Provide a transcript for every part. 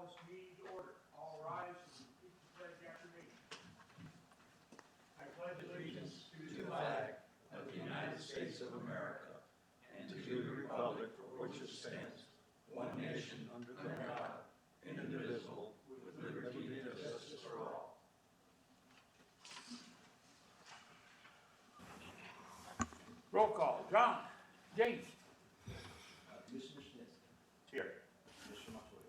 call this meeting to order. All rise and repeat the pledge after me. I pledge allegiance to the flag of the United States of America and to the republic for which it stands, one nation under God, indivisible, with liberty and justice for all. Roll call. John. James. Commissioner Smith. Here. Commissioner Montoya.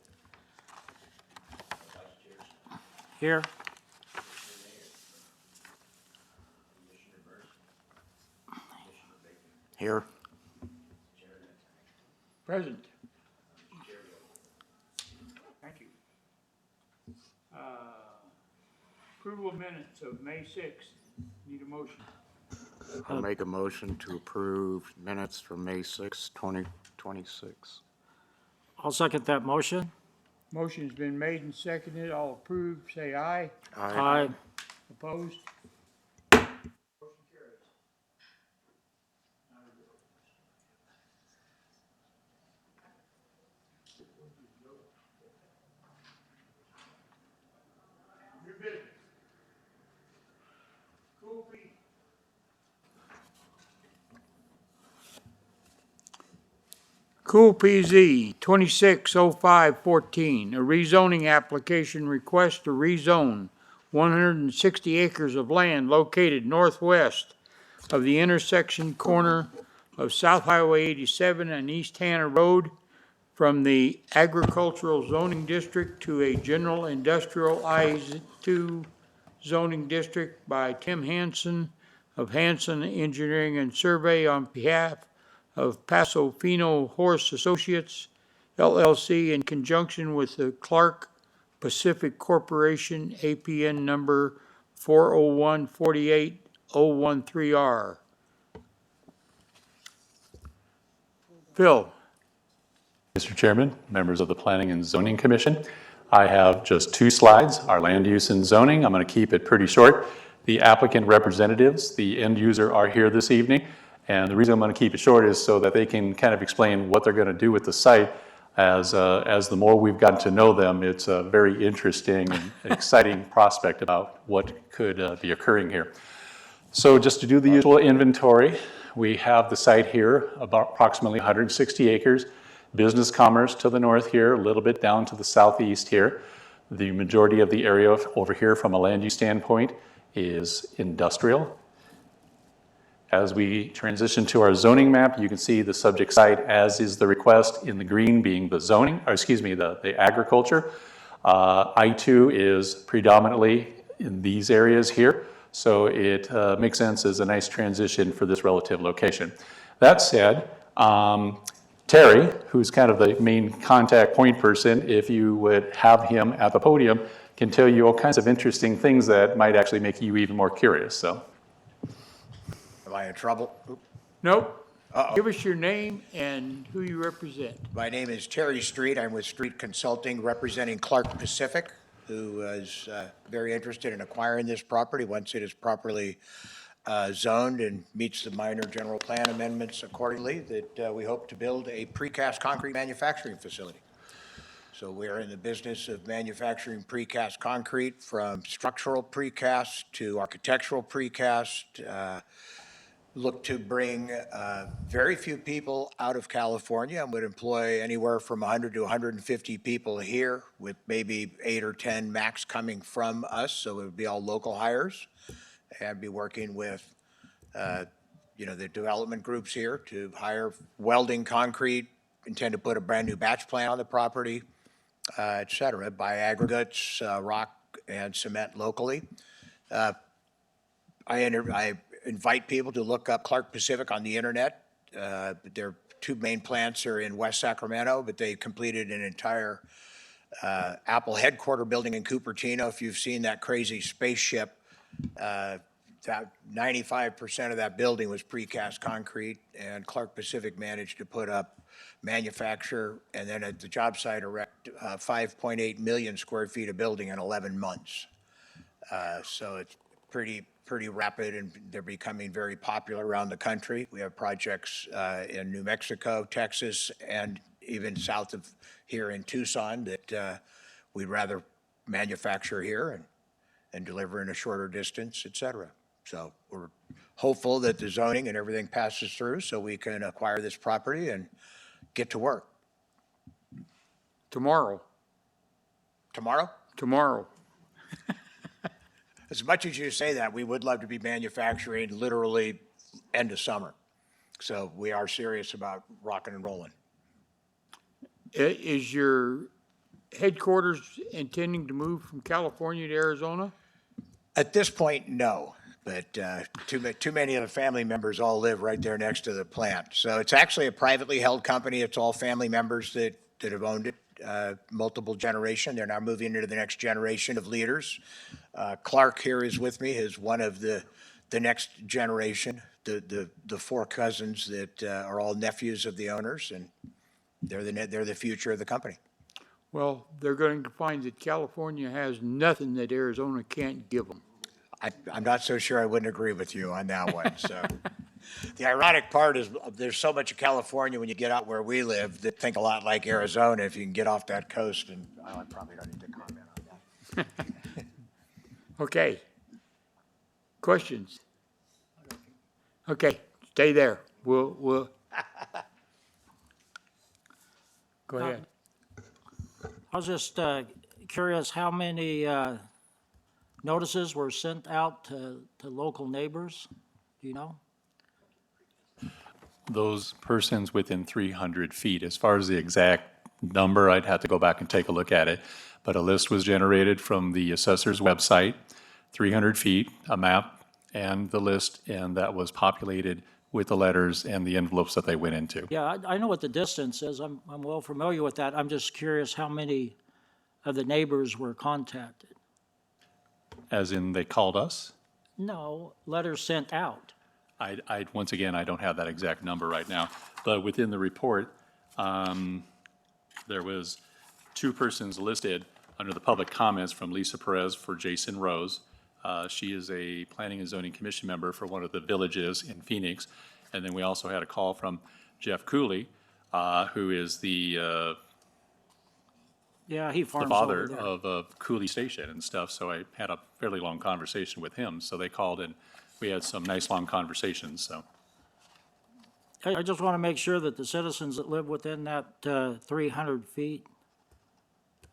Vice Chair Smith. Here. Commissioner Mayor. Commissioner Mercer. Commissioner Bacon. Here. Chair Nentine. Present. Chair Yoder. Thank you. Approval of minutes of May 6th. Need a motion. I'll make a motion to approve minutes for May 6, 2026. I'll second that motion. Motion's been made and seconded. All approved, say aye. Aye. Opposed? Motion carries. New business. Cool PZ 260514, a rezoning application request to rezone 160 acres of land located northwest of the intersection corner of South Highway 87 and East Hannah Road from the agricultural zoning district to a general industrial I2 zoning district by Tim Hansen of Hansen Engineering and Survey on behalf of Paso Fino Horse Associates, LLC, in conjunction with the Clark Pacific Corporation, APN number 401-48013R. Phil. Mr. Chairman, members of the Planning and Zoning Commission, I have just 2 slides, our land use and zoning. I'm going to keep it pretty short. The applicant representatives, the end user, are here this evening. And the reason I'm going to keep it short is so that they can kind of explain what they're going to do with the site. As the more we've gotten to know them, it's a very interesting and exciting prospect about what could be occurring here. So just to do the usual inventory, we have the site here, about approximately 160 acres, business commerce to the north here, a little bit down to the southeast here. The majority of the area over here from a land use standpoint is industrial. As we transition to our zoning map, you can see the subject site, as is the request, in the green being the zoning, or excuse me, the agriculture. I2 is predominantly in these areas here, so it makes sense as a nice transition for this relative location. That said, Terry, who's kind of the main contact point person, if you would have him at the podium, can tell you all kinds of interesting things that might actually make you even more curious. So. Am I in trouble? Oop. Nope. Uh-oh. Give us your name and who you represent. My name is Terry Street. I'm with Street Consulting, representing Clark Pacific, who is very interested in acquiring this property once it is properly zoned and meets the minor general plan amendments accordingly, that we hope to build a precast concrete manufacturing facility. So we're in the business of manufacturing precast concrete, from structural precast to architectural precast. Look to bring very few people out of California, and would employ anywhere from 100 to 150 people here, with maybe 8 or 10 max coming from us. So it would be all local hires, and be working with the development groups here to hire welding concrete, intend to put a brand new batch plant on the property, et cetera, buy aggregates, rock and cement locally. I invite people to look up Clark Pacific on the internet. Their 2 main plants are in West Sacramento, but they completed an entire Apple headquarter building in Cupertino. If you've seen that crazy spaceship, that 95% of that building was precast concrete, and Clark Pacific managed to put up, manufacture, and then at the job site erect 5.8 million square feet of building in 11 months. So it's pretty rapid, and they're becoming very popular around the country. We have projects in New Mexico, Texas, and even south of here in Tucson that we'd rather manufacture here and deliver in a shorter distance, et cetera. So we're hopeful that the zoning and everything passes through so we can acquire this property and get to work. Tomorrow, Tomorrow? tomorrow. As much as you say that, we would love to be manufacturing literally end of summer. So we are serious about rocking and rolling. Is your headquarters intending to move from California to Arizona? At this point, no, but too many of the family members all live right there next to the plant. So it's actually a privately held company. It's all family members that have owned it, multiple generation. They're now moving into the next generation of leaders. Clark here is with me, is one of the next generation, the four cousins that are all nephews of the owners, and they're the future of the company. Well, they're going to find that California has nothing that Arizona can't give them. I'm not so sure I wouldn't agree with you on that one, so. The ironic part is there's so much of California when you get out where we live that think a lot like Arizona if you can get off that coast, and I probably don't need to comment on that. Okay. Questions? Okay, stay there. We'll. Go ahead. I was just curious how many notices were sent out to local neighbors? Do you know? Those persons within 300 feet, as far as the exact number, I'd have to go back and take a look at it. But a list was generated from the assessor's website, 300 feet, a map, and the list, and that was populated with the letters and the envelopes that they went into. Yeah, I know what the distance is. I'm well familiar with that. I'm just curious how many of the neighbors were contacted? As in, they called us? No, letters sent out. Once again, I don't have that exact number right now, but within the report, there was two persons listed under the public comments from Lisa Perez for Jason Rose. She is a Planning and Zoning Commission member for one of the villages in Phoenix. And then we also had a call from Jeff Cooley, who is the Yeah, he farms over father there. of Cooley Station and stuff, so I had a fairly long conversation with him. So they called and we had some nice long conversations, so. I just want to make sure that the citizens that live within that 300 feet,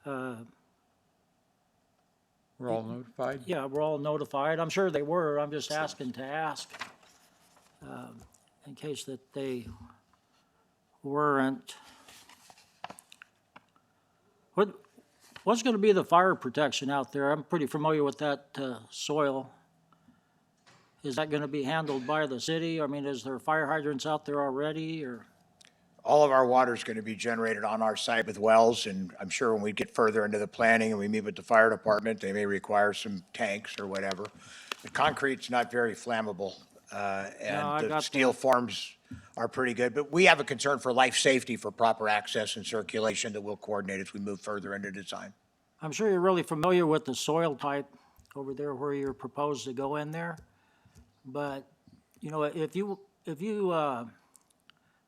We're all notified? yeah, we're all notified. I'm sure they were. I'm just asking to ask in case that they weren't. What's going to be the fire protection out there? I'm pretty familiar with that soil. Is that going to be handled by the city? I mean, is there fire hydrants out there already, or? All of our water is going to be generated on our site with wells, and I'm sure when we get further into the planning and we meet with the fire department, they may require some tanks or whatever. The concrete's not very flammable, I and the got steel that. forms are pretty good, but we have a concern for life safety for proper access and circulation that we'll coordinate as we move further into design. I'm sure you're really familiar with the soil type over there where you're proposed to go in there. But, you know, if you,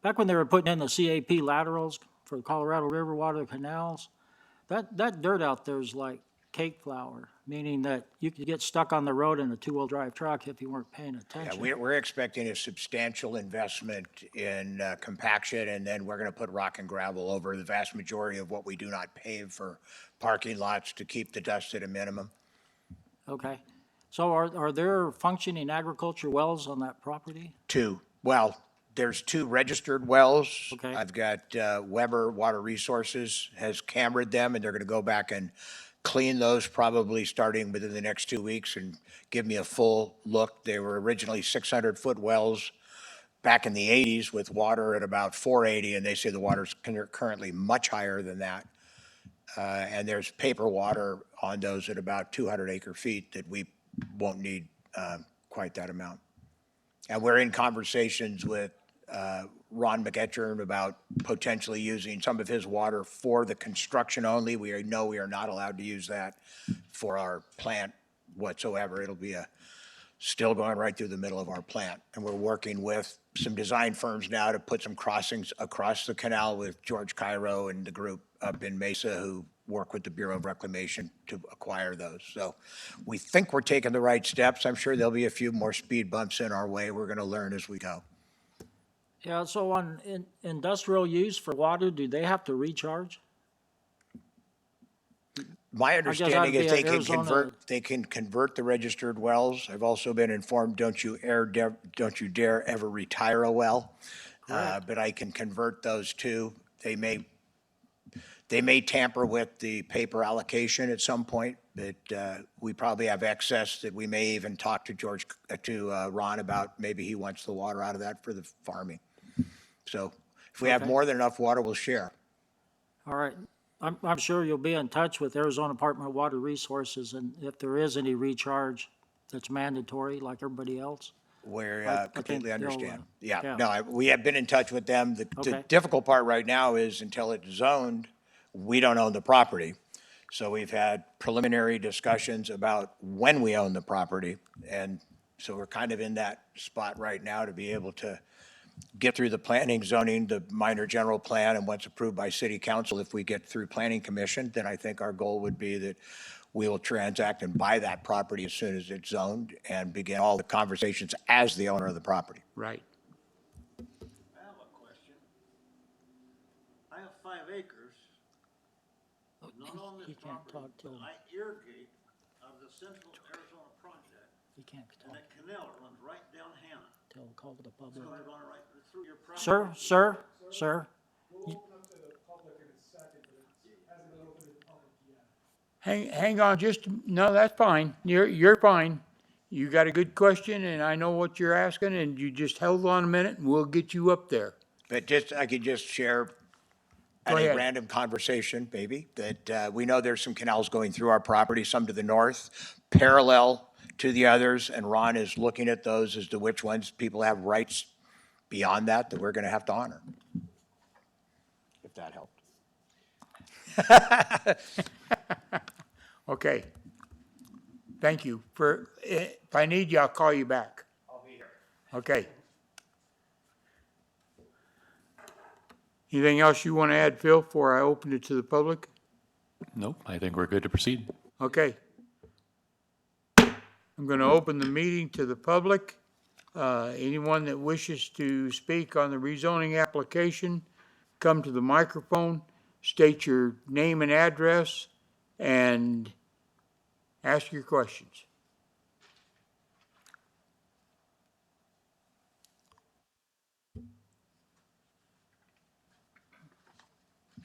back when they were putting in the CAP laterals for the Colorado River water canals, that dirt out there is like cake flour, meaning that you could get stuck on the road in a two-wheel drive truck if you weren't paying Yeah, attention. we're expecting a substantial investment in compaction, and then we're going to put rock and gravel over the vast majority of what we do not pave for parking lots to keep the dust at a minimum. Okay. So are there functioning agriculture wells on that property? There's two registered wells. Okay. I've got Weber Water Resources has cambered them, and they're going to go back and clean those probably starting within the next 2 weeks and give me a full look. They were originally 600-foot wells back in the 80s with water at about 480, and they say the water's currently much higher than that. And there's paper water on those at about 200 acre feet that we won't need quite that amount. And we're in conversations with Ron McEachern about potentially using some of his water for the construction only. We know we are not allowed to use that for our plant whatsoever. It'll be still going right through the middle of our plant. And we're working with some design firms now to put some crossings across the canal with George Cairo and the group up in Mesa who work with the Bureau of Reclamation to acquire those. So we think we're taking the right steps. I'm sure there'll be a few more speed bumps in our way. We're going to learn as we go. Yeah, so on industrial use for water, do they have to recharge? My guess that'd understanding is be they can Arizona- convert the registered wells. I've also been informed, don't you dare ever retire a well. Correct. But I can convert those too. They may tamper with the paper allocation at some point, but we probably have excess that we may even talk to Ron about. Maybe he wants the water out of that for the farming. So if we have Okay. more than enough water, we'll share. All right. I'm sure you'll be in touch with Arizona Department of Water Resources, and if there is any recharge that's mandatory like everybody else. Where I think completely they'll, understand. yeah. Yeah, no, we have been in touch with them. The Okay. difficult part right now is until it's zoned, we don't own the property. So we've had preliminary discussions about when we own the property. And so we're kind of in that spot right now to be able to get through the planning, zoning, the minor general plan, and once approved by city council, if we get through planning commission, then I think our goal would be that we will transact and buy that property as soon as it's zoned and begin all the conversations as the owner of the property. Right. I have a question. I have 5 acres, not on He this can't property, talk till- but I irrigate out of the Central Arizona Project, You can't and talk that canal that runs right down Hannah. till call to the It's public. gonna run right through your property. Sir, Hang on, no, that's fine. You're fine. You got a good question, and I know what you're asking, and you just hold on a minute, and we'll get you up there. But I could just share Go at a ahead. random conversation, maybe, that we know there's some canals going through our property, some to the north, parallel to the others, and Ron is looking at those as to which ones people have rights beyond that we're going to have to honor. If that helped. Okay. Thank you. If I need you, I'll call you back. I'll be here. Okay. Anything else you want to add, Phil, before I open it to the public? Nope, I think we're good to proceed. Okay. I'm going to open the meeting to the public. Anyone that wishes to speak on the rezoning application, come to the microphone, state your name and address, and ask your questions.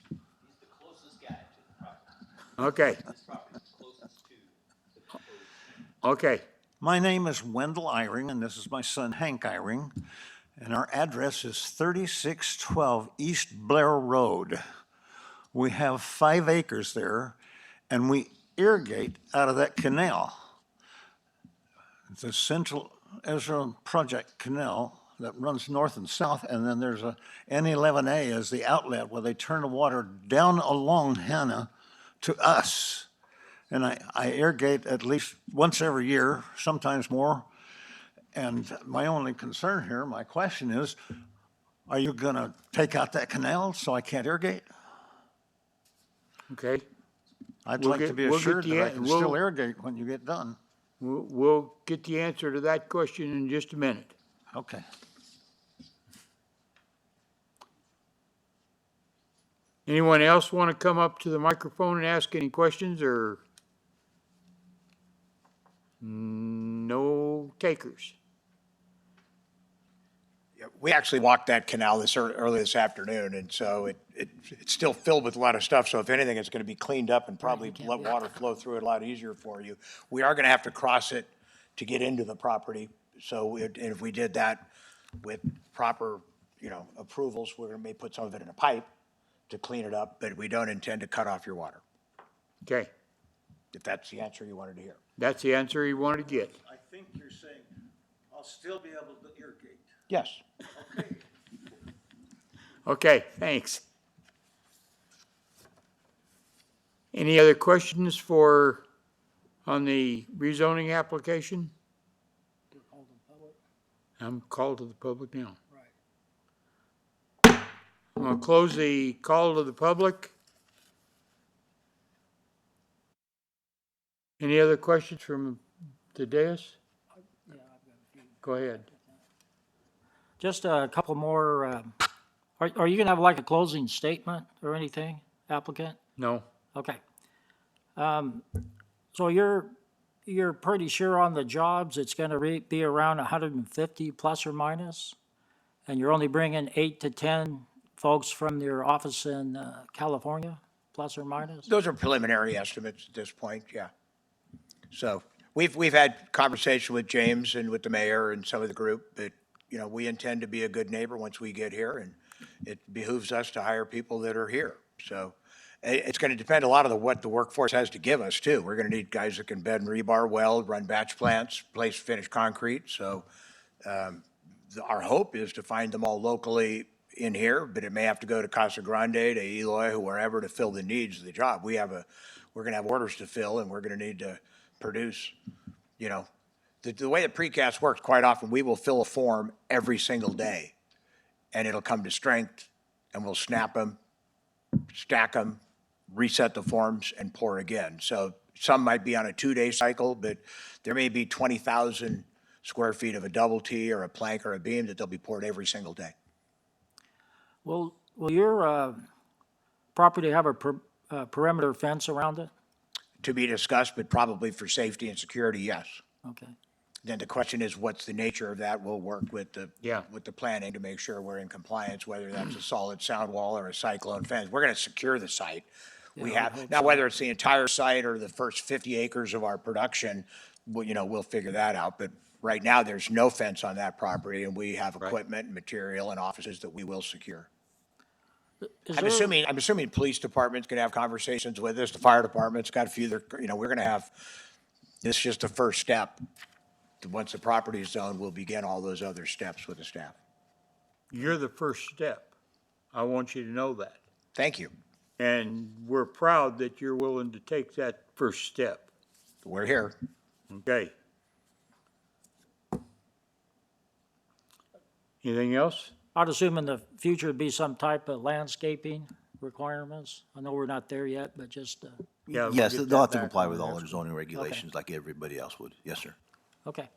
He's the closest guy to the property. Okay, This property is closest to the proposed. okay. My name is Wendell Eyring, and this is my son Hank Eyring, and our address is 3612 East Blair Road. We have 5 acres there, and we irrigate out of that canal. The Central Arizona Project Canal that runs north and south, and then there's a N11A as the outlet where they turn the water down along Hannah to us. And I irrigate at least once every year, sometimes more. And my only concern here, my question is, are you gonna take out that canal so I can't irrigate? Okay, I'd We'll like to get- be we'll get assured the that I an- can we'll- still irrigate when you get done. we'll get the answer to that question in just a minute. Okay. Anyone else want to come up to the microphone and ask any questions, or? No takers. Yeah, we actually walked that canal early this afternoon, and so it's still filled with a lot of stuff. So if anything, it's going to be cleaned up and probably let water flow through it a lot easier for you. We are going to have to cross it to get into the property. So and if we did that with proper, approvals, we may put some of it in a pipe to clean it up, but we don't intend to cut off your water, Okay, if that's the answer you wanted to hear. that's the answer you wanted to get. I think you're saying I'll still be able to irrigate. Yes. Okay. Okay, thanks. Any other questions on the rezoning application? I'm called to the public now. I'm going to close the call to the public. Any other questions from the dais? Go ahead. Just a couple more, are you gonna have like a closing statement or anything, applicant? No, Okay. So you're pretty sure on the jobs, it's gonna be around 150 plus or minus? And you're only bringing 8 to 10 folks from your office in California, plus or minus? Those are preliminary estimates at this point, yeah. So we've had conversation with James and with the mayor and some of the group, but, you know, we intend to be a good neighbor once we get here, and it behooves us to hire people that are here. So it's going to depend a lot on what the workforce has to give us, too. We're going to need guys that can bed and rebar, weld, run batch plants, place finished concrete. So our hope is to find them all locally in here, but it may have to go to Casa Grande, to Eloy, wherever to fill the needs of the job. We're going to have orders to fill, and we're going to need to produce, you know. The way that precast works, quite often, we will fill a form every single day, and it'll come to strength, and we'll snap them, stack them, reset the forms, and pour again. So some might be on a 2-day cycle, but there may be 20,000 square feet of a double T or a plank or a beam that they'll be poured every single day. Will your property have a perimeter fence around it? To be discussed, but probably for safety and security, yes. Okay. Then the question is, what's the nature of that? We'll work with Yeah. with the planning to make sure we're in compliance, whether that's a solid sound wall or a cyclone fence. We're gonna secure the site. We have, now whether it's the entire site or the first 50 acres of our production, we'll figure that out. But right now, there's no fence on that property, and we have equipment and material and offices that we will secure. Is I'm there- assuming police department's gonna have conversations with us, the fire department's got a few, we're gonna have, this is just the first step. Once the property is zoned, we'll begin all those other steps with the staff. you're the first step. I want you to know that. Thank you. And we're proud that you're willing to take that first step. We're here. Okay. Anything else? I'd assume in the future it'd be some type of landscaping requirements. I know we're not there yet, but just, Yeah. we'll Yes, get they'll have that to back comply on with all there. their zoning regulations like everybody else would. Yes, sir. okay.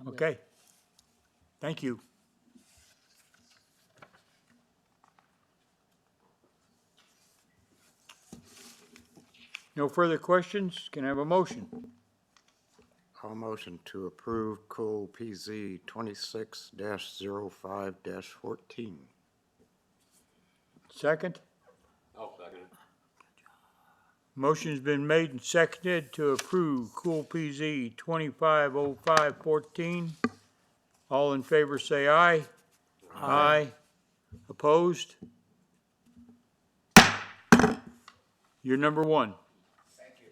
Okay. Thank you. No further questions? Can I have a motion? I'll motion to approve Cool PZ 26-05-14. Second? Oh, second. Motion's been made and seconded to approve Cool PZ 250514. All in favor say aye. Aye. Opposed? You're number one. Thank you.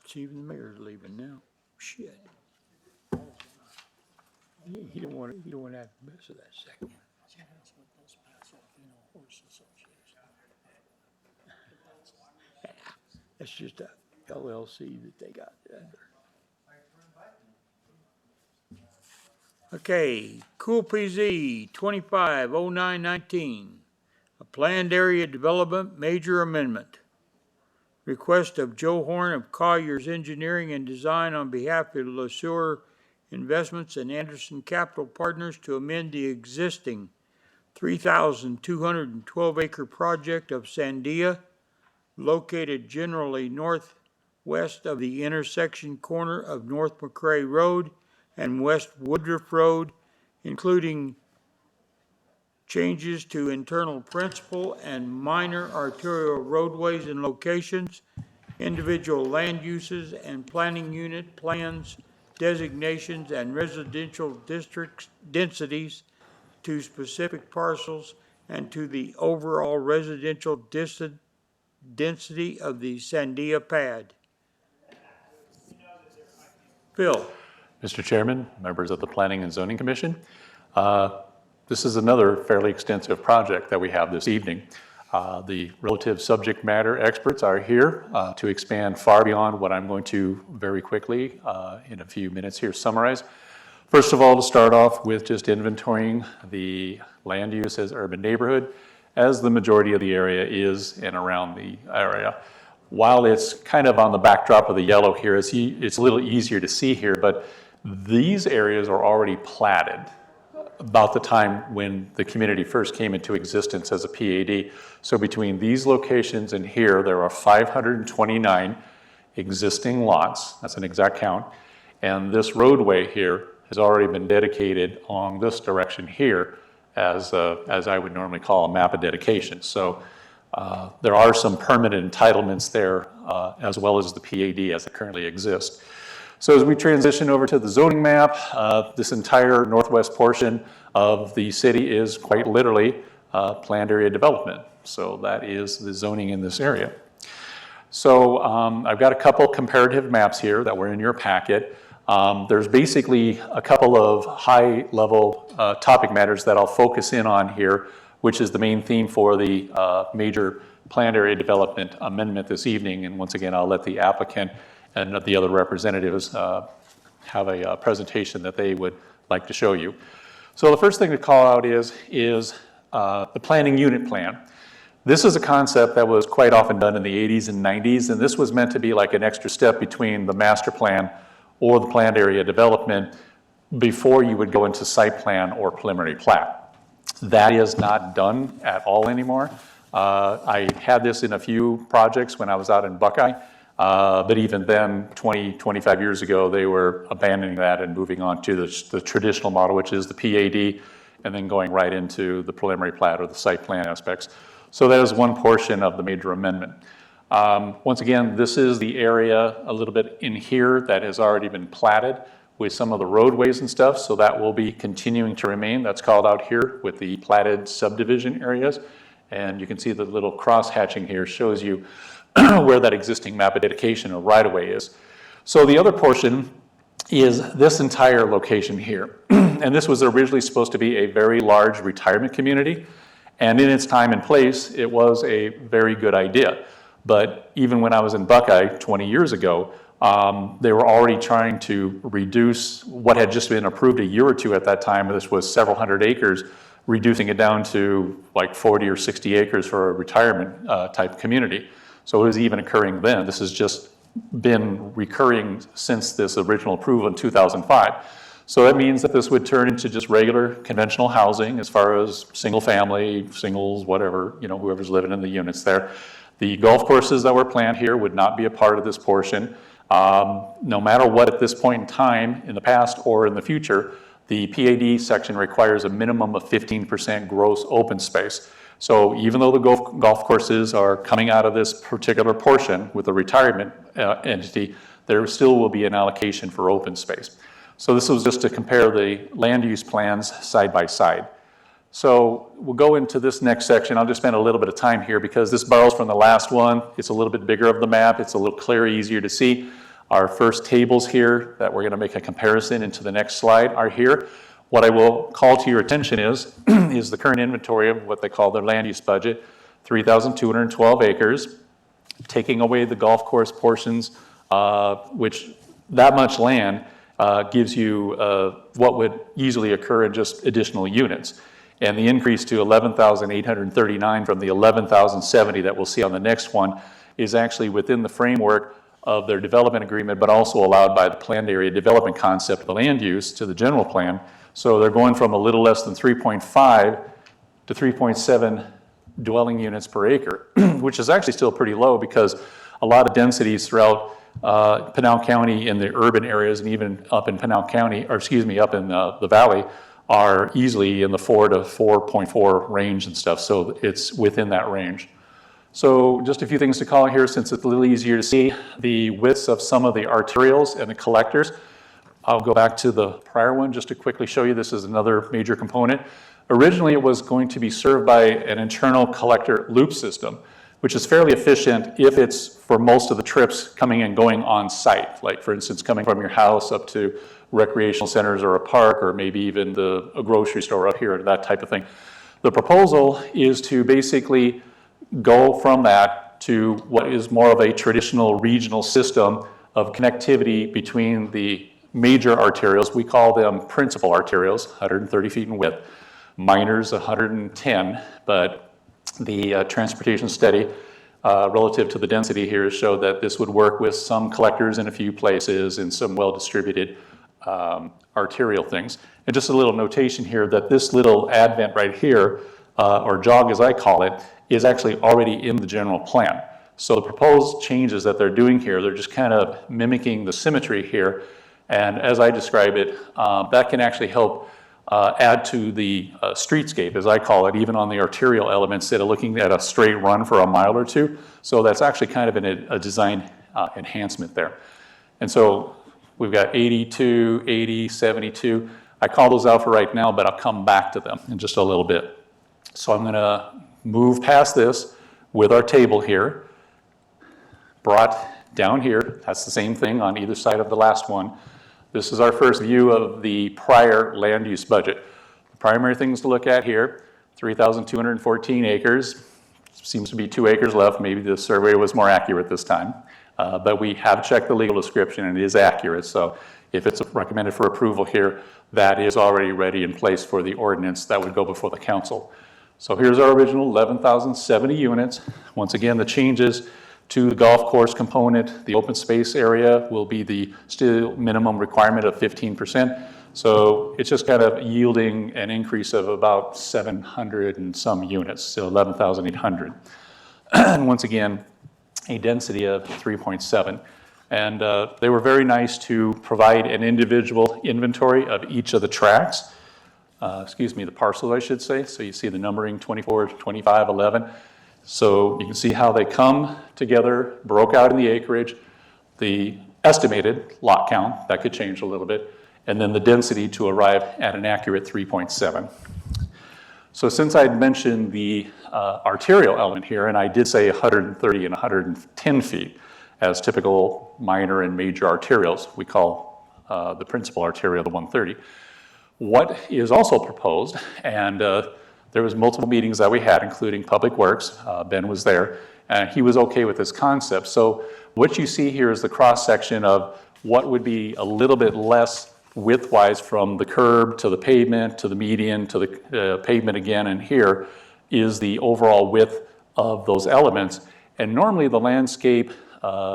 See, even the mayor's leaving now. Shit. He don't want to have to mess with that second. That's just a LLC that they got under. Okay, Cool PZ 250919, a planned area development major amendment. Request of Joe Horn of Colliers Engineering and Design on behalf of LaSure Investments and Anderson Capital Partners to amend the existing 3,212 acre project of Sandia, located generally northwest of the intersection corner of North McRae Road and West Woodruff Road, including changes to internal principal and minor arterial roadways and locations, individual land uses and planning unit plans, designations, and residential districts densities to specific parcels and to the overall residential density of the Sandia pad. Phil? Mr. Chairman, members of the Planning and Zoning Commission, this is another fairly extensive project that we have this evening. The relative subject matter experts are here to expand far beyond what I'm going to very quickly in a few minutes here summarize. First of all, to start off with just inventorying the land use as urban neighborhood, as the majority of the area is and around the area. While it's kind of on the backdrop of the yellow here, it's a little easier to see here, but these areas are already platted about the time when the community first came into existence as a PAD. So between these locations and here, there are 529 existing lots. That's an exact count. And this roadway here has already been dedicated along this direction here as I would normally call a map of dedication. So there are some permanent entitlements there as well as the PAD as it currently exists. So as we transition over to the zoning map, this entire northwest portion of the city is quite literally planned area development. So that is the zoning in this area. So I've got a couple comparative maps here that were in your packet. There's basically a couple of high-level topic matters that I'll focus in on here, which is the main theme for the major planned area development amendment this evening. And once again, I'll let the applicant and the other representatives have a presentation that they would like to show you. So the first thing to call out is the planning unit plan. This is a concept that was quite often done in the 80s and 90s, and this was meant to be like an extra step between the master plan or the planned area development before you would go into site plan or preliminary plat. That is not done at all anymore. I had this in a few projects when I was out in Buckeye, but even then, 25 years ago, they were abandoning that and moving on to the traditional model, which is the PAD, and then going right into the preliminary plat or the site plan aspects. So that is one portion of the major amendment. Once again, this is the area a little bit in here that has already been platted with some of the roadways and stuff, so that will be continuing to remain. That's called out here with the platted subdivision areas. And you can see the little cross hatching here shows you where that existing map of dedication or right-of-way is. So the other portion is this entire location here. And this was originally supposed to be a very large retirement community. And in its time and place, it was a very good idea. But even when I was in Buckeye 20 years ago, they were already trying to reduce what had just been approved a year or two at that time. This was several hundred acres, reducing it down to like 40 or 60 acres for a retirement type community. So it was even occurring then. This has just been recurring since this original approval in 2005. So that means that this would turn into just regular conventional housing as far as single family, singles, whatever, whoever's living in the units there. The golf courses that were planned here would not be a part of this portion. No matter what at this point in time, in the past or in the future, the PAD section requires a minimum of 15% gross open space. So even though the golf courses are coming out of this particular portion with a retirement entity, there still will be an allocation for open space. So this was just to compare the land use plans side by side. So we'll go into this next section. I'll just spend a little bit of time here because this borrows from the last one. It's a little bit bigger of the map. It's a little clearer, easier to see. Our first tables here that we're going to make a comparison into the next slide are here. What I will call to your attention is the current inventory of what they call their land use budget, 3,212 acres, taking away the golf course portions, which that much land gives you what would easily occur in just additional units. And the increase to 11,839 from the 11,070 that we'll see on the next one is actually within the framework of their development agreement, but also allowed by the planned area development concept of the land use to the general plan. So they're going from a little less than 3.5 to 3.7 dwelling units per acre, which is actually still pretty low because a lot of densities throughout Pinal County in the urban areas and even up in Pinal County, or excuse me, up in the valley, are easily in the 4 to 4.4 range and stuff. So it's within that range. So just a few things to call here since it's a little easier to see. The widths of some of the arterials and the collectors. I'll go back to the prior one just to quickly show you. This is another major component. Originally, it was going to be served by an internal collector loop system, which is fairly efficient if it's for most of the trips coming and going on site. Like for instance, coming from your house up to recreational centers or a park, or maybe even a grocery store up here, that type of thing. The proposal is to basically go from that to what is more of a traditional regional system of connectivity between the major arterials. We call them principal arterials, 130 feet in width. Minors, 110, but the transportation study relative to the density here showed that this would work with some collectors in a few places and some well-distributed arterial things. And just a little notation here that this little advent right here, or jog as I call it, is actually already in the general plan. So the proposed changes that they're doing here, they're just kind of mimicking the symmetry here. And as I describe it, that can actually help add to the streetscape, as I call it, even on the arterial elements, instead of looking at a straight run for a mile or two. So that's actually kind of a design enhancement there. And so we've got 82, 80, 72. I call those out for right now, but I'll come back to them in just a little bit. So I'm gonna move past this with our table here, brought down here. That's the same thing on either side of the last one. This is our first view of the prior land use budget. The primary things to look at here, 3,214 acres. Seems to be 2 acres left. Maybe the survey was more accurate this time. But we have checked the legal description and it is accurate. So if it's recommended for approval here, that is already ready in place for the ordinance that would go before the council. So here's our original 11,070 units. Once again, the changes to the golf course component, the open space area will be the still minimum requirement of 15%. So it's just kind of yielding an increase of about 700 and some units, so 11,800. And once again, a density of 3.7. And they were very nice to provide an individual inventory of each of the tracts. The parcels, I should say. So you see the numbering 24, 25, 11. So you can see how they come together, broke out in the acreage, the estimated lot count, that could change a little bit, and then the density to arrive at an accurate 3.7. So since I'd mentioned the arterial element here, and I did say 130 and 110 feet as typical minor and major arterials, we call the principal arterial the 130. What is also proposed, and there was multiple meetings that we had, including Public Works. Ben was there, and he was okay with this concept. So what you see here is the cross-section of what would be a little bit less width-wise from the curb to the pavement, to the median, to the pavement again, and here is the overall width of those elements. And normally the landscape,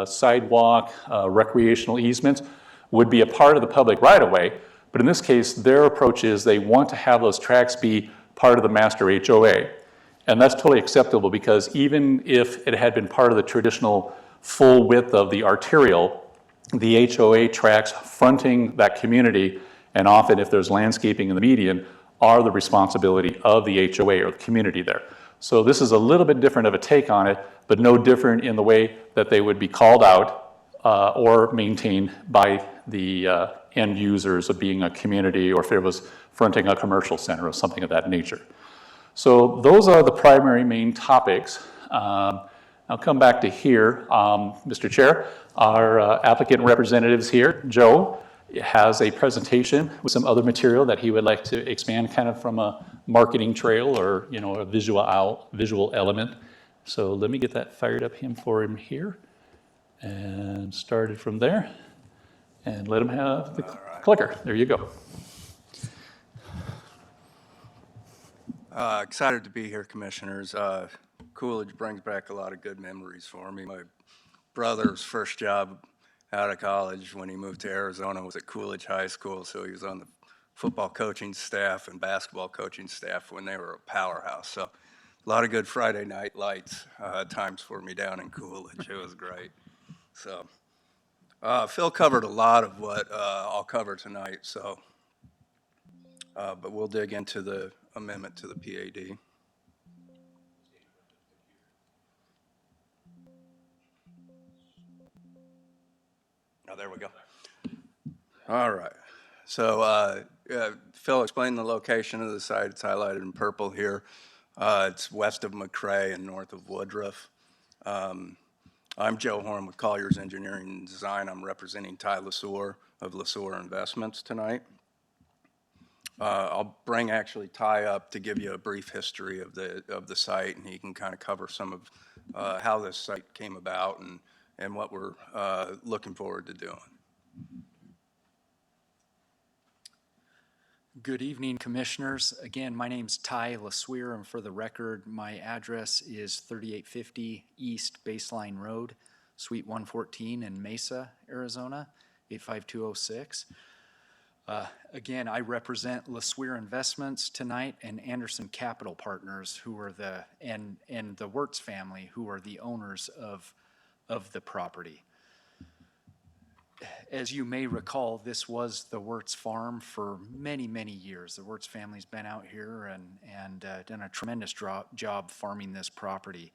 sidewalk, recreational easements would be a part of the public right-of-way, but in this case, their approach is they want to have those tracks be part of the master HOA. And that's totally acceptable because even if it had been part of the traditional full width of the arterial, the HOA tracks fronting that community, and often if there's landscaping in the median, are the responsibility of the HOA or the community there. So this is a little bit different of a take on it, but no different in the way that they would be called out or maintained by the end users of being a community, or if it was fronting a commercial center or something of that nature. So those are the primary main topics. I'll come back to here. Mr. Chair, our applicant representatives here, Joe, has a presentation with some other material that he would like to expand kind of from a marketing trail or, you know, a visual element. So let me get that fired up for him here and started from there. And let him have the clicker. There you go. Excited to be here, Commissioners. Coolidge brings back a lot of good memories for me. My brother's first job out of college when he moved to Arizona was at Coolidge High School, so he was on the football coaching staff and basketball coaching staff when they were a powerhouse. So a lot of good Friday night lights times for me down in Coolidge. It was great. So Phil covered a lot of what I'll cover tonight, so but we'll dig into the amendment to the PAD. Oh, there we go. All right. So Phil explained the location of the site. It's highlighted in purple here. It's west of McRae and north of Woodruff. I'm Joe Horn with Collier's Engineering and Design. I'm representing Ty LeSueur of LeSueur Investments tonight. I'll bring actually Ty up to give you a brief history of the site, and he can kind of cover some of how this site came about and what we're looking forward to doing. Good evening, Commissioners. Again, my name's Ty LaSuire, and for the record, my address is 3850 East Baseline Road, Suite 114 in Mesa, Arizona, 85206. Again, I represent LaSuire Investments tonight and Anderson Capital Partners, who are and the Wirtz family, who are the owners of the property. As you may recall, this was the Wirtz farm for many, many years. The Wirtz family's been out here and done a tremendous job farming this property.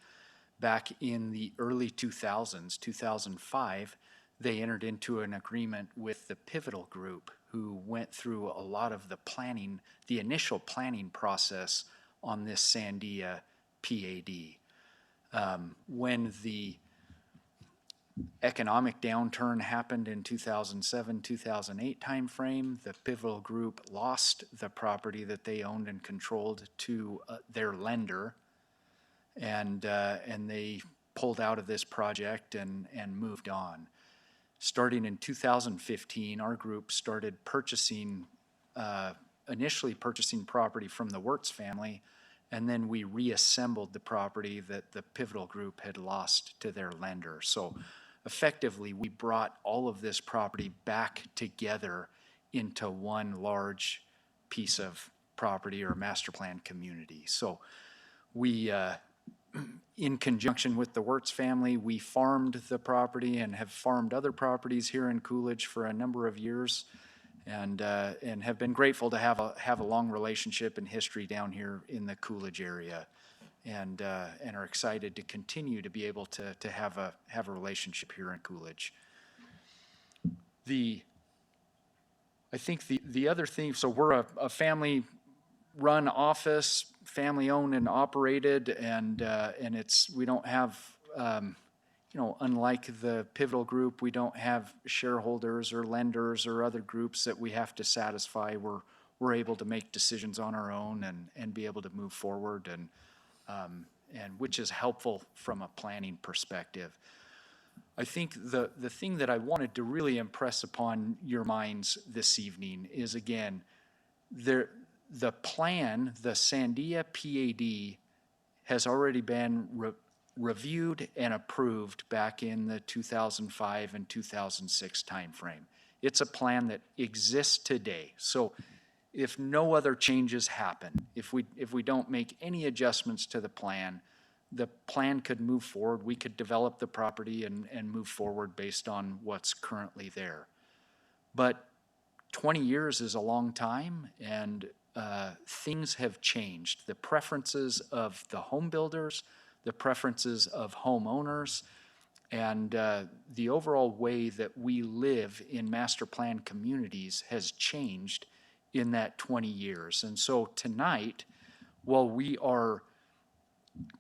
Back in the early 2000s, 2005, they entered into an agreement with the Pivotal Group, who went through a lot of the planning, the initial planning process on this Sandia PAD. When the economic downturn happened in 2007, 2008 timeframe, the Pivotal Group lost the property that they owned and controlled to their lender, and they pulled out of this project and moved on. Starting in 2015, our group started initially purchasing property from the Wirtz family, and then we reassembled the property that the Pivotal Group had lost to their lender. So effectively, we brought all of this property back together into one large piece of property or master plan community. So we, in conjunction with the Wirtz family, we farmed the property and have farmed other properties here in Coolidge for a number of years, and have been grateful to have a long relationship and history down here in the Coolidge area, and are excited to continue to be able to have a relationship here in Coolidge. I think the other thing, so we're a family-run office, family-owned and operated, and we don't have, unlike the Pivotal Group, we don't have shareholders or lenders or other groups that we have to satisfy. We're able to make decisions on our own and be able to move forward, and which is helpful from a planning perspective. I think the thing that I wanted to really impress upon your minds this evening is, again, the plan, the Sandia PAD, has already been reviewed and approved back in the 2005 and 2006 timeframe. It's a plan that exists today. So if no other changes happen, if we don't make any adjustments to the plan could move forward. We could develop the property and move forward based on what's currently there. But 20 years is a long time, and things have changed. The preferences of the home builders, the preferences of homeowners, and the overall way that we live in master plan communities has changed in that 20 years. And so tonight, while we are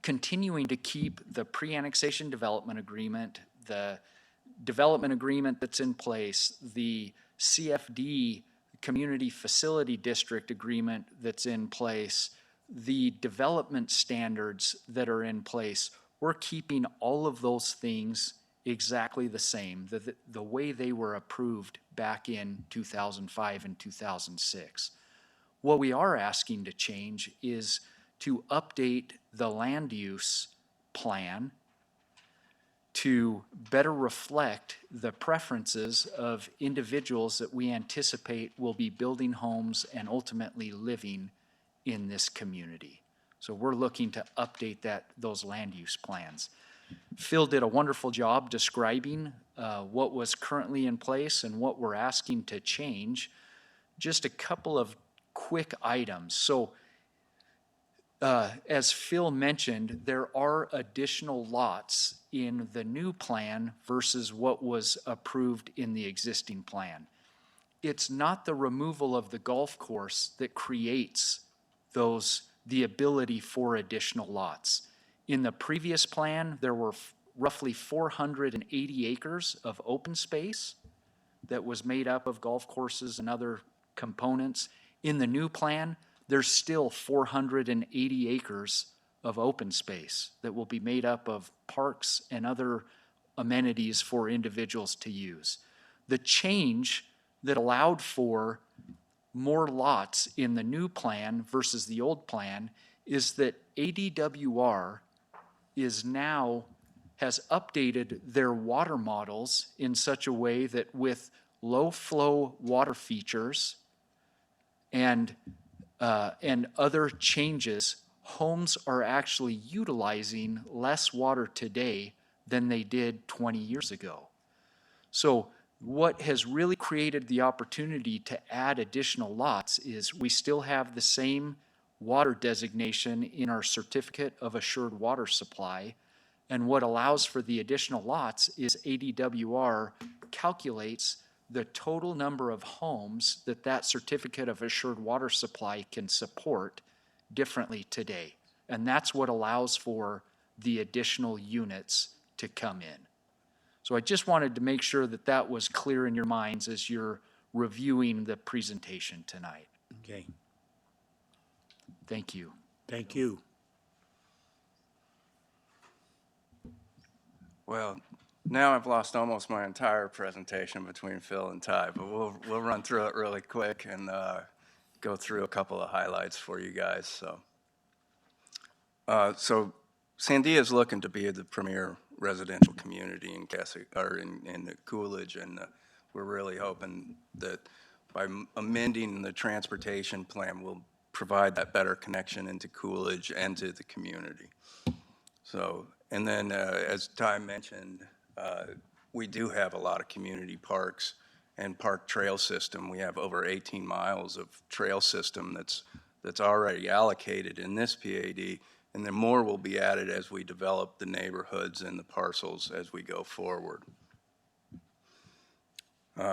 continuing to keep the pre-annexation development agreement, the development agreement that's in place, the CFD, Community Facility District agreement that's in place, the development standards that are in place, we're keeping all of those things exactly the same, the way they were approved back in 2005 and 2006. What we are asking to change is to update the land use plan to better reflect the preferences of individuals that we anticipate will be building homes and ultimately living in this community. So we're looking to update those land use plans. Phil did a wonderful job describing what was currently in place and what we're asking to change. Just a couple of quick items. So as Phil mentioned, there are additional lots in the new plan versus what was approved in the existing plan. It's not the removal of the golf course that creates the ability for additional lots. In the previous plan, there were roughly 480 acres of open space that was made up of golf courses and other components. In the new plan, there's still 480 acres of open space that will be made up of parks and other amenities for individuals to use. The change that allowed for more lots in the new plan versus the old plan is that ADWR is now has updated their water models in such a way that with low flow water features and other changes, homes are actually utilizing less water today than they did 20 years ago. So what has really created the opportunity to add additional lots is we still have the same water designation in our certificate of assured water supply. And what allows for the additional lots is ADWR calculates the total number of homes that that certificate of assured water supply can support differently today. And that's what allows for the additional units to come in. So I just wanted to make sure that that was clear in your minds as you're reviewing the presentation tonight. Okay, Thank you. thank you. Well, now I've lost almost my entire presentation between Phil and Ty, but we'll run through it really quick and go through a couple of highlights for you guys. So Sandia is looking to be the premier residential community in in the Coolidge, and we're really hoping that by amending the transportation plan, we'll provide that better connection into Coolidge and to the community. So, and then as Ty mentioned, we do have a lot of community parks and park trail system. We have over 18 miles of trail system that's already allocated in this PAD, and then more will be added as we develop the neighborhoods and the parcels as we go forward.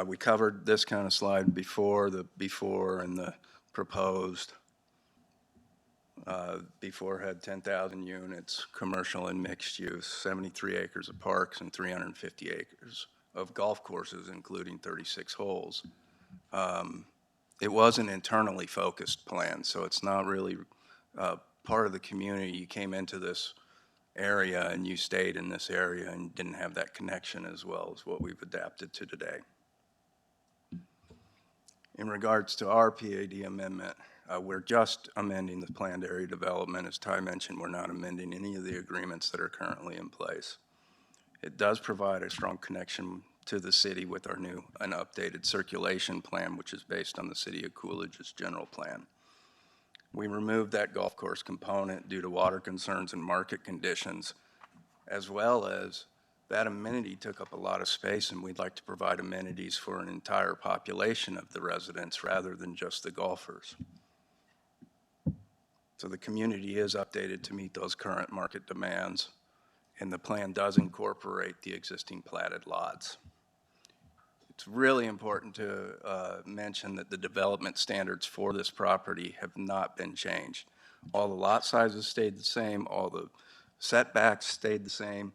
We covered this kind of slide before, the before and the proposed. Before had 10,000 units, commercial and mixed use, 73 acres of parks and 350 acres of golf courses, including 36 holes. It was an internally focused plan, so it's not really part of the community. You came into this area and you stayed in this area and didn't have that connection as well as what we've adapted to today. In regards to our PAD amendment, we're just amending the planned area development. As Ty mentioned, we're not amending any of the agreements that are currently in place. It does provide a strong connection to the city with our new and updated circulation plan, which is based on the city of Coolidge's general plan. We removed that golf course component due to water concerns and market conditions, as well as that amenity took up a lot of space, and we'd like to provide amenities for an entire population of the residents rather than just the golfers. So the community is updated to meet those current market demands, and the plan does incorporate the existing platted lots. It's really important to mention that the development standards for this property have not been changed. All the lot sizes stayed the same, all the setbacks stayed the same.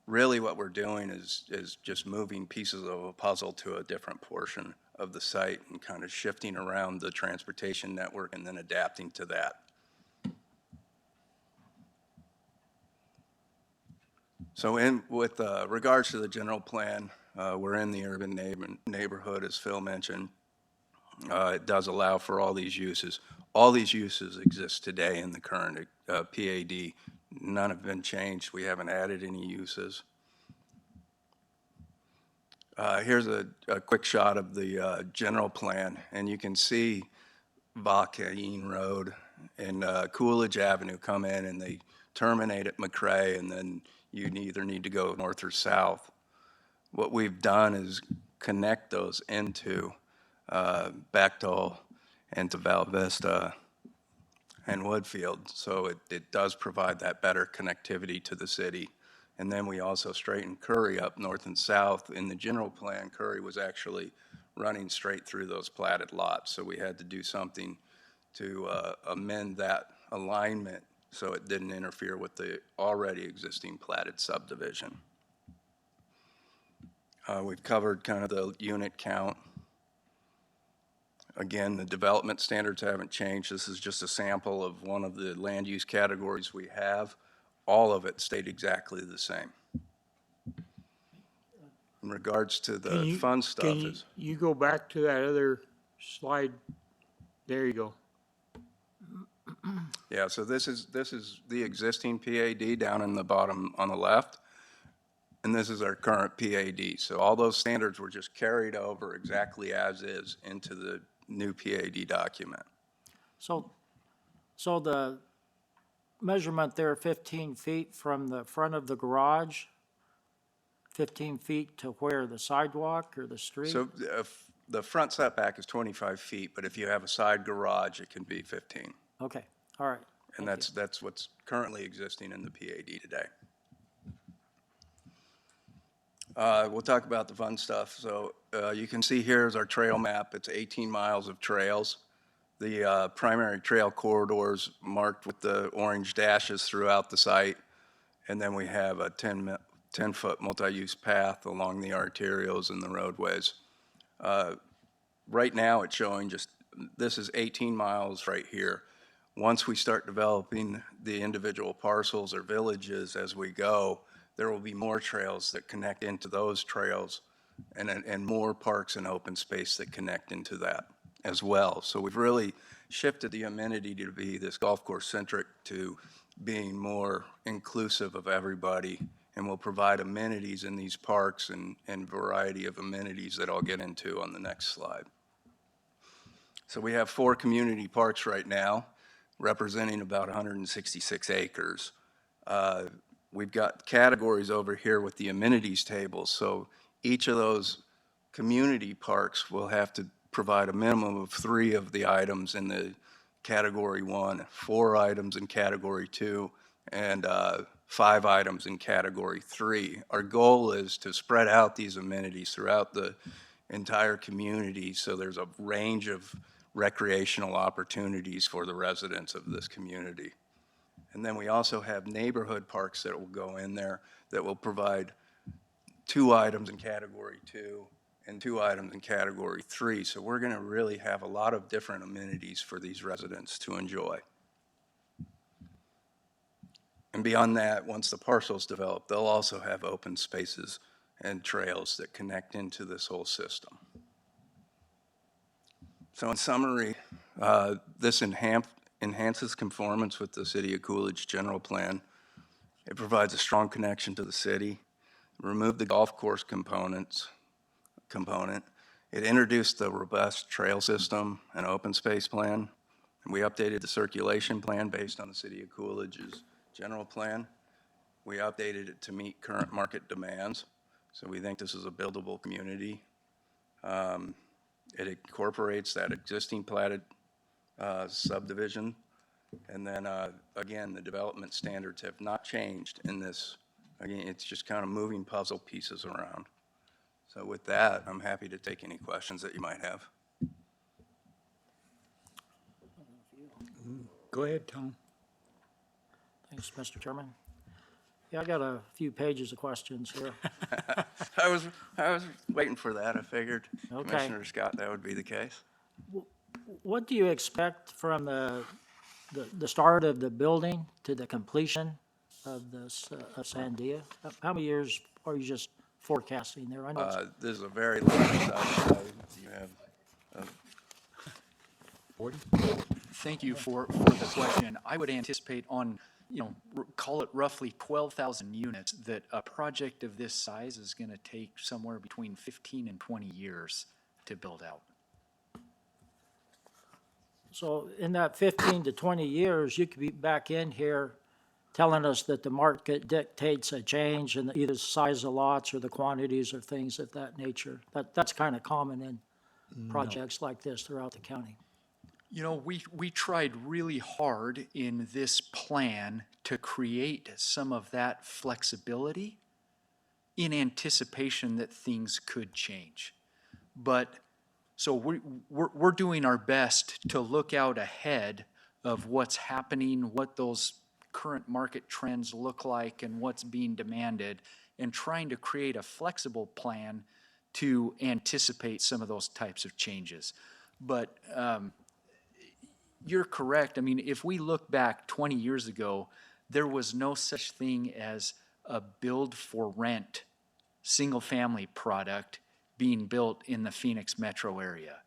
Really what we're doing is just moving pieces of a puzzle to a different portion of the site and kind of shifting around the transportation network and then adapting to that. So with regards to the general plan, we're in the urban neighborhood, as Phil mentioned. It does allow for all these uses. All these uses exist today in the current PAD. None have been changed. We haven't added any uses. Here's a quick shot of the general plan, and you can see Vacaine Road and Coolidge Avenue come in, and they terminate at McRae, and then you either need to go north or south. What we've done is connect those into Bechtel and to Val Vista and Woodfield. So it does provide that better connectivity to the city. And then we also straightened Curry up north and south. In the general plan, Curry was actually running straight through those platted lots. So we had to do something to amend that alignment so it didn't interfere with the already existing platted subdivision. We've covered kind of the unit count. Again, the development standards haven't changed. This is just a sample of one of the land use categories we have. All of it stayed exactly the same. In regards to Can the you- fun Can stuff you, is, you go back to that other slide? There you go. yeah, so this is the existing PAD down in the bottom on the left. And this is our current PAD. So all those standards were just carried over exactly as is into the new PAD document. So the measurement there, 15 feet from the front of the garage, 15 feet to where, the sidewalk or the street? So the front setback is 25 feet, but if you have a side garage, it can be 15. Okay, all right. And Thank you. that's what's currently existing in the PAD today. We'll talk about the fun stuff. So you can see here is our trail map. It's 18 miles of trails. The primary trail corridors marked with the orange dashes throughout the site. And then we have a 10-foot multi-use path along the arterials and the roadways. Right now, it's showing just, this is 18 miles right here. Once we start developing the individual parcels or villages as we go, there will be more trails that connect into those trails and more parks and open space that connect into that as well. So we've really shifted the amenity to be this golf course centric to being more inclusive of everybody, and we'll provide amenities in these parks and variety of amenities that I'll get into on the next slide. So we have 4 community parks right now, representing about 166 acres. We've got categories over here with the amenities tables. So each of those community parks will have to provide a minimum of 3 of the items in the category 1, 4 items in category 2, and 5 items in category 3. Our goal is to spread out these amenities throughout the entire community so there's a range of recreational opportunities for the residents of this community. And then we also have neighborhood parks that will go in there that will provide 2 items in category 2 and 2 items in category 3. So we're going to really have a lot of different amenities for these residents to enjoy. And beyond that, once the parcel's developed, they'll also have open spaces and trails that connect into this whole system. So in summary, this enhances conformance with the City of Coolidge general plan. It provides a strong connection to the city, removed the golf course component. It introduced the robust trail system and open space plan. And we updated the circulation plan based on the City of Coolidge's general plan. We updated it to meet current market demands. So we think this is a buildable community. It incorporates that existing platted subdivision. And then, again, the development standards have not changed in this. Again, it's just kind of moving puzzle pieces around. So with that, I'm happy to take any questions that you might have. Go ahead, Tom. Thanks, Mr. Chairman. Yeah, I got a few pages of questions here. I was waiting for that. I figured, Okay. Commissioner Scott, that would be the case. What do you expect from the start of the building to the completion of this, of Sandia? How many years are you just forecasting there? I know it's- This is a very large site. You have 40? Thank you for the question. I would anticipate on, call it roughly 12,000 units, that a project of this size is going to take somewhere between 15 and 20 years to build out. So in that 15 to 20 years, you could be back in here telling us that the market dictates a change in either the size of lots or the quantities of things of that nature. That's kind of common in projects like this throughout the county. We tried really hard in this plan to create some of that flexibility in anticipation that things could change. But, so we're doing our best to look out ahead of what's happening, what those current market trends look like, and what's being demanded, and trying to create a flexible plan to anticipate some of those types of changes. But you're correct. I mean, if we look back 20 years ago, there was no such thing as a build-for-rent, single-family product being built in the Phoenix metro area.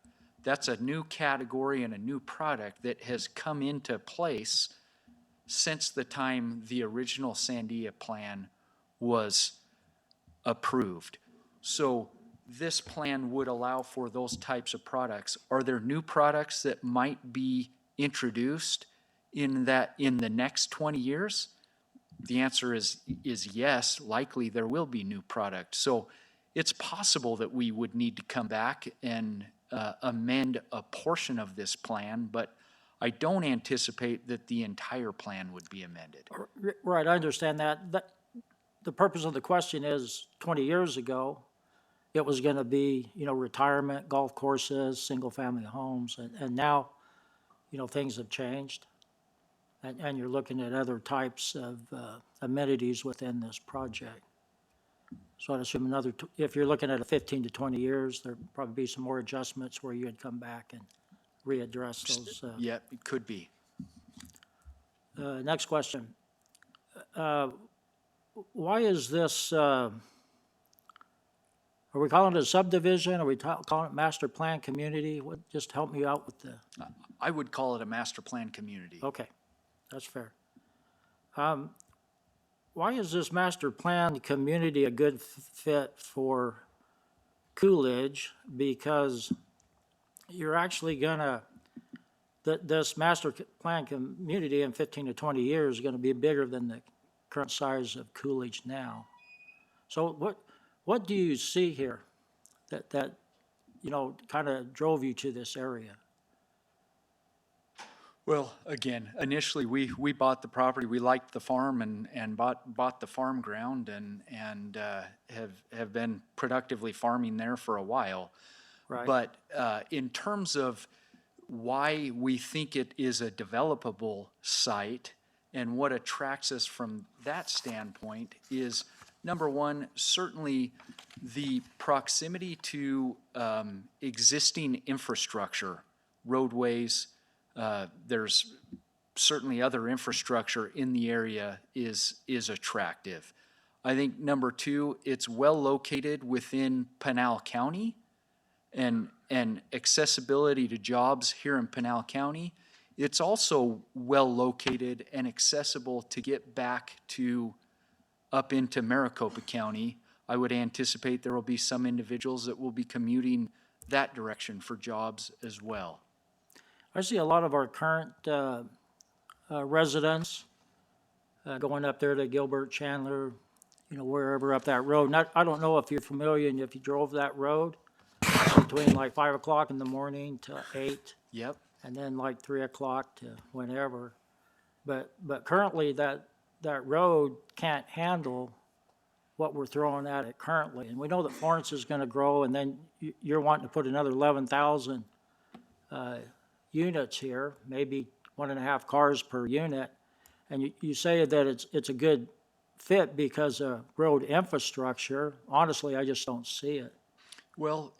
That's a new category and a new product that has come into place since the time the original Sandia plan was approved. So this plan would allow for those types of products. Are there new products that might be introduced in the next 20 years? The answer is yes, likely there will be new product. So it's possible that we would need to come back and amend a portion of this plan, but I don't anticipate that the entire plan would be amended. Right, I understand that. The purpose of the question is 20 years ago, it was going to be, retirement, golf courses, single-family homes, and now, things have changed. And you're looking at other types of amenities within this project. So I'd assume if you're looking at a 15 to 20 years, there'd probably be some more adjustments where you'd come back and readdress those. Yeah, it could be. Next question. Why is this, are we calling it a subdivision? Are we calling it master plan community? Just help me out with the, I would call it a master plan community. okay, that's fair. Why is this master plan community a good fit for Coolidge? Because you're actually gonna, this master plan community in 15 to 20 years is gonna be bigger than the current size of Coolidge now. So what do you see here that kind of drove you to this area? Well, again, initially, we bought the property, we liked the farm and bought the farm ground and have been productively farming there for a while. Right. But in terms of why we think it is a developable site and what attracts us from that standpoint is, number one, certainly the proximity to existing infrastructure, roadways. There's certainly other infrastructure in the area is attractive. I think number two, it's well located within Pinal County and accessibility to jobs here in Pinal County. It's also well located and accessible to get back to up into Maricopa County. I would anticipate there will be some individuals that will be commuting that direction for jobs as well. I see a lot of our current residents going up there to Gilbert, Chandler, wherever up that road. I don't know if you're familiar and if you drove that road between like 5 o'clock in the morning to 8. Yep. And then like 3 o'clock to whenever. But currently that road can't handle what we're throwing at it currently. And we know that Florence is going to grow, and then you're wanting to put another 11,000 units here, maybe 1.5 cars per unit. And you say that it's a good fit because of road infrastructure. Honestly, I just don't see it. Well,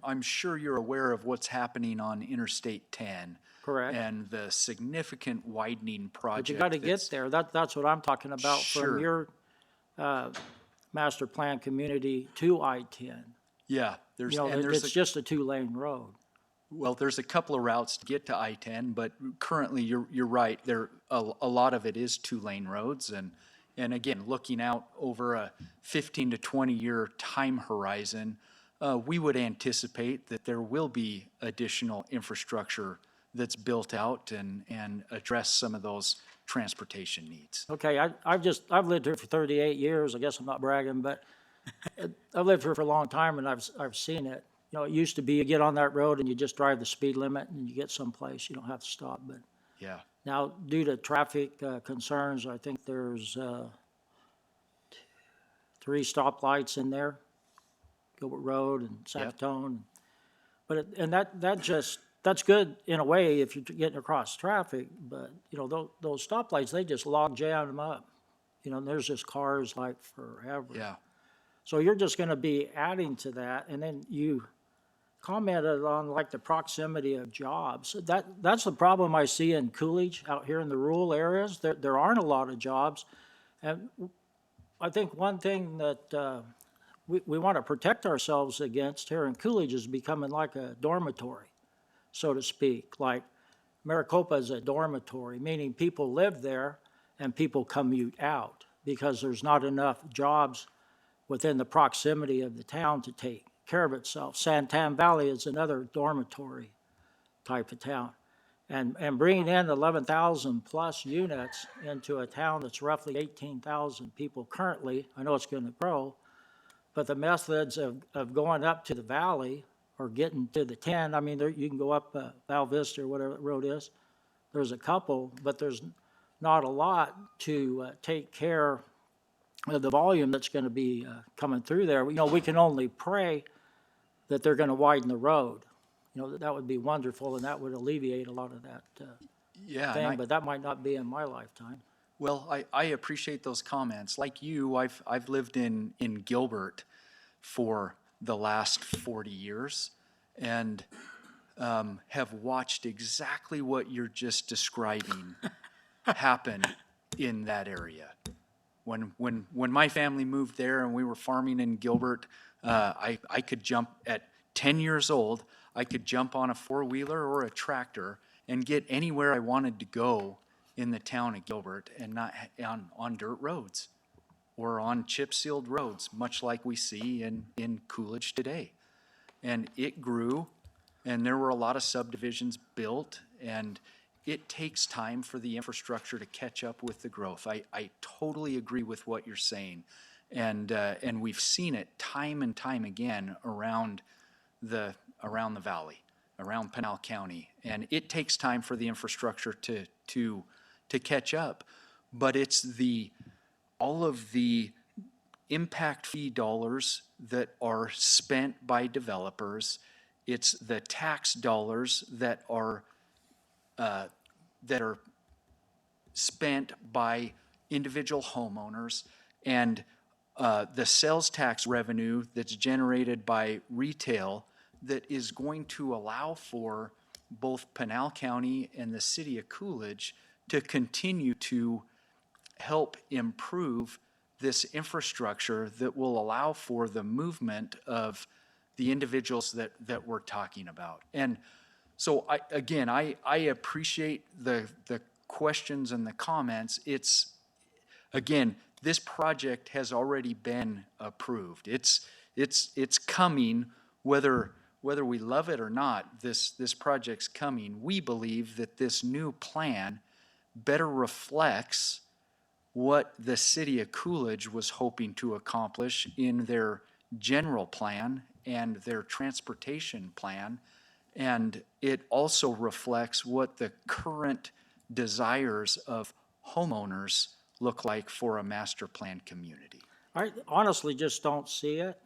I'm sure you're aware of what's happening on Interstate 10. Correct. And the significant widening project. But you got to get there. That's what I'm talking about. Sure. From your master plan community to I-10. Yeah, It's just a 2-lane road. Well, there's a couple of routes to get to I-10, but currently you're right. A lot of it is 2-lane roads, and again, looking out over a 15 to 20 year time horizon, we would anticipate that there will be additional infrastructure that's built out and address some of those transportation needs. Okay, I've lived here for 38 years. I guess I'm not bragging, but I've lived here for a long time and I've seen it. It used to be you get on that road and you just drive the speed limit and you get someplace. You don't have to stop. But Yeah. now, due to traffic concerns, I think there's 3 stoplights in there, Gilbert Road and Sacatone. But that's good in a way if you're getting across traffic. But those stoplights, they just log jam them up. And there's just cars like forever. Yeah. So you're just going to be adding to that, and then commented on like the proximity of jobs. That's the problem I see in Coolidge, out here in the rural areas. There aren't a lot of jobs. And I think one thing that we want to protect ourselves against here in Coolidge is becoming like a dormitory, so to speak. Like Maricopa is a dormitory, meaning people live there and people commute out because there's not enough jobs within the proximity of the town to take care of itself. Santan Valley is another dormitory type of town. And bringing in 11,000 plus units into a town that's roughly 18,000 people currently, I know it's going to grow, but the methods of going up to the valley or getting to the 10, I mean, you can go up Val Vista or whatever the road is. There's a couple, but there's not a lot to take care of the volume that's going to be coming through there. You know, we can only pray that they're going to widen the road. You know, that would be wonderful, and that would alleviate a lot of that Yeah, and thing, but that might not be in my lifetime. well, I appreciate those comments. Like you, I've lived in Gilbert for the last 40 years and have watched exactly what you're just describing happen in that area. When my family moved there and we were farming in Gilbert, I could jump at 10 years old. I could jump on a four-wheeler or a tractor and get anywhere I wanted to go in the town of Gilbert, and not on dirt roads or on chip-sealed roads, much like we see in Coolidge today. And it grew, and there were a lot of subdivisions built, and it takes time for the infrastructure to catch up with the growth. I totally agree with what you're saying. And we've seen it time and time again around the valley, around Pinal County. And it takes time for the infrastructure to catch up. But it's all of the impact fee dollars that are spent by developers. It's the tax dollars that are spent by individual homeowners, and the sales tax revenue that's generated by retail that is going to allow for both Pinal County and the city of Coolidge to continue to help improve this infrastructure that will allow for the movement of the individuals that we're talking about. And so I appreciate the questions and the comments. It's, again, this project has already been approved. It's coming, whether we love it or not, this project's coming. We believe that this new plan better reflects what the city of Coolidge was hoping to accomplish in their general plan and their transportation plan. And it also reflects what the current desires of homeowners look like for a master plan community. I honestly just don't see it.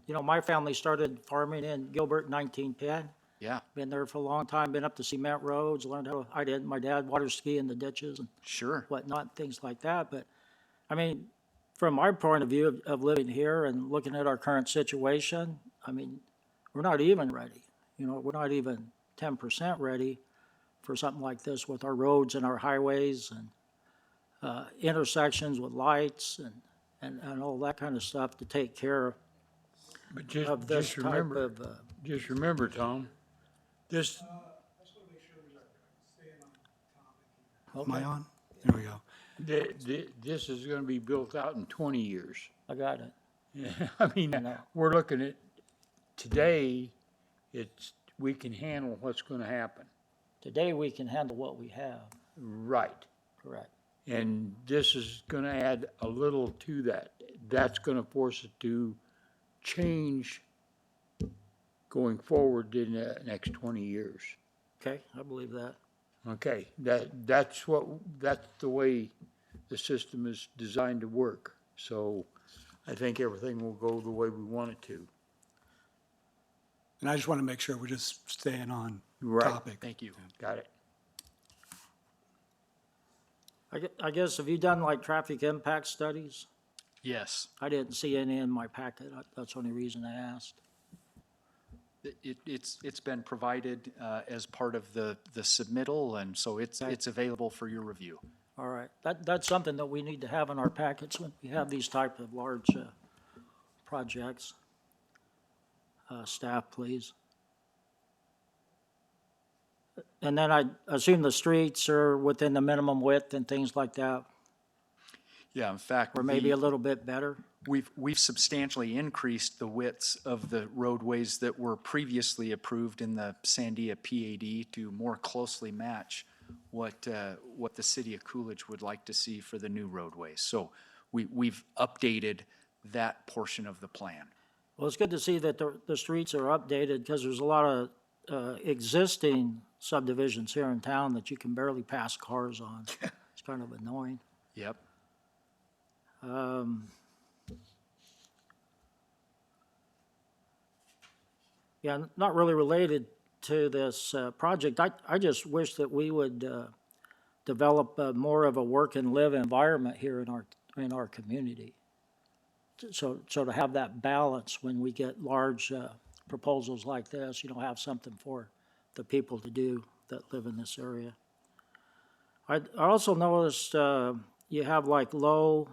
You know, my family started farming in Gilbert in 1910. Yeah, Been there for a long time, been up the cement roads, learned how, I did, my dad water ski in the ditches and sure. whatnot, things like that. But, I mean, from my point of view of living here and looking at our current situation, I mean, we're not even ready. You know, we're not even 10% ready for something like this with our roads and our highways and intersections with lights and all that kind of stuff to take care But of this just type remember, of, just remember, Tom, this, Am I on? There we go. this is gonna be built out in 20 years. I got it. Yeah, I mean, know. we're looking at, today, we can handle what's gonna happen. Today, we can handle what we have, Right. correct? And this is gonna add a little to that. That's gonna force it to change going forward in the next 20 years. Okay, I believe that. Okay, that's the way the system is designed to work. So I think everything will go the way we want it to. And I just want to make sure we're just staying on Right. topic. Thank you. Got it. I guess, have you done like traffic impact studies? Yes. I didn't see any in my packet. That's the only reason I asked. It's been provided as part of the submittal, and so it's available for your review. All right, that's something that we need to have in our packets when we have these type of large projects. Staff, please. And then I assume the streets are within the minimum width and things like that, Yeah, in fact, or maybe a little bit better. we've substantially increased the widths of the roadways that were previously approved in the Sandia PAD to more closely match what the city of Coolidge would like to see for the new roadways. So we've updated that portion of the plan. Well, it's good to see that the streets are updated, because there's a lot of existing subdivisions here in town that you can barely pass cars on. It's kind of annoying. Yep. Yeah, not really related to this project. I just wish that we would develop more of a work and live environment here in our community. So to have that balance when we get large proposals like this, have something for the people to do that live in this area. I also noticed you have like low,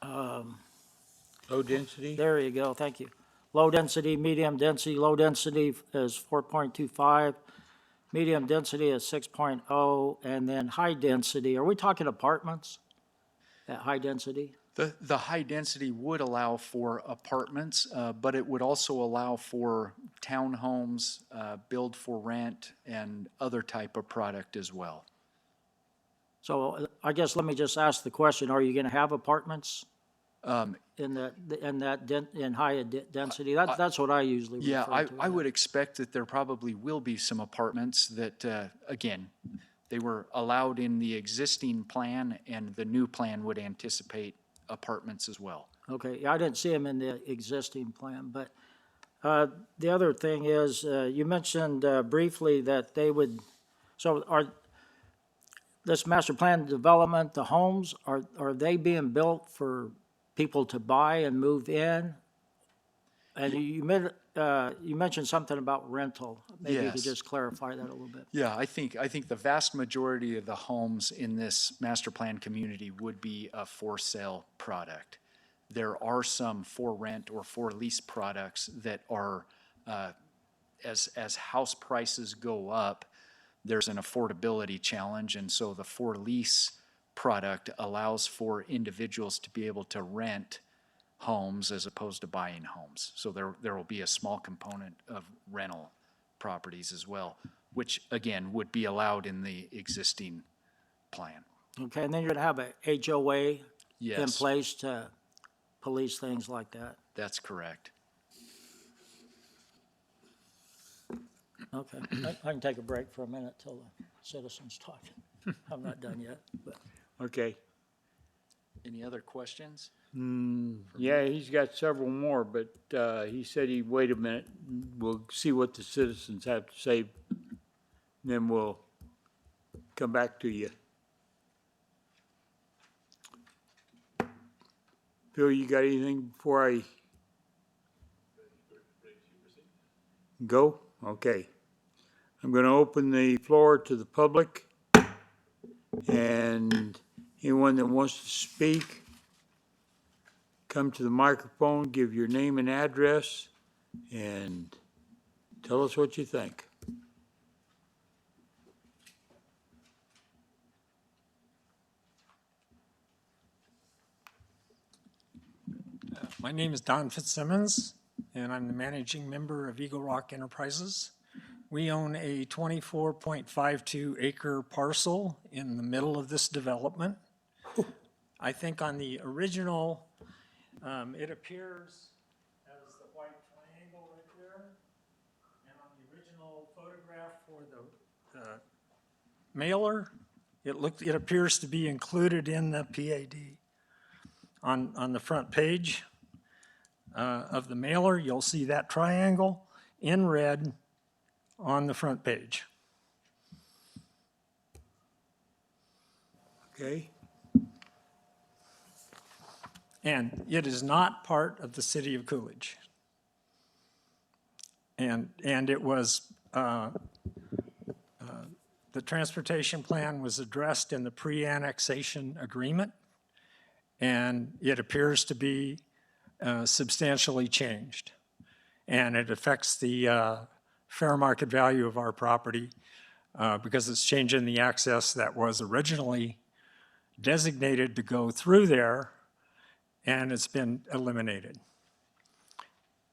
Low density? there you go, thank you. Low density, medium density, low density is 4.25, medium density is 6.0, and then high density, are we talking apartments at high density? The high density would allow for apartments, but it would also allow for townhomes, build for rent, and other type of product as well. So I guess let me just ask the question, are you gonna have apartments in high density? That's what I usually Yeah, refer to. I would expect that there probably will be some apartments that, again, they were allowed in the existing plan, and the new plan would anticipate apartments as well. Okay, yeah, I didn't see them in the existing plan, but the other thing is, you mentioned briefly that they would, so this master plan development, the homes, are they being built for people to buy and move in? And you mentioned something about rental. Maybe you could Yes. just clarify that a little bit. Yeah, I think the vast majority of the homes in this master plan community would be a for sale product. There are some for rent or for lease products that are, as house prices go up, there's an affordability challenge, and so the for lease product allows for individuals to be able to rent homes as opposed to buying homes. So there will be a small component of rental properties as well, which again would be allowed in the existing plan. Okay, and then you're gonna have a HOA in Yes, place to police things like that? that's correct. Okay, I can take a break for a minute till the citizens talk. I'm not done yet, but. Okay. Any other questions? Yeah, he's got several more, but he said he'd wait a minute. We'll see what the citizens have to say. Then we'll come back to you. Phil, you got anything before I go? Okay. I'm going to open the floor to the public, and anyone that wants to speak, come to the microphone, give your name and address, and tell us what you think. My name is Don Fitzsimmons, and I'm the managing member of Eagle Rock Enterprises. We own a 24.52 acre parcel in the middle of this development. I think on the original, it appears as the white triangle right there. And on the original photograph for the mailer, it appears to be included in the PAD. On the front page of the mailer, you'll see that triangle in red on the front page. Okay? And it is not part of the city of Coolidge. And it was, the transportation plan was addressed in the pre-annexation agreement, and it appears to be substantially changed. And it affects the fair market value of our property because it's changing the access that was originally designated to go through there, and it's been eliminated.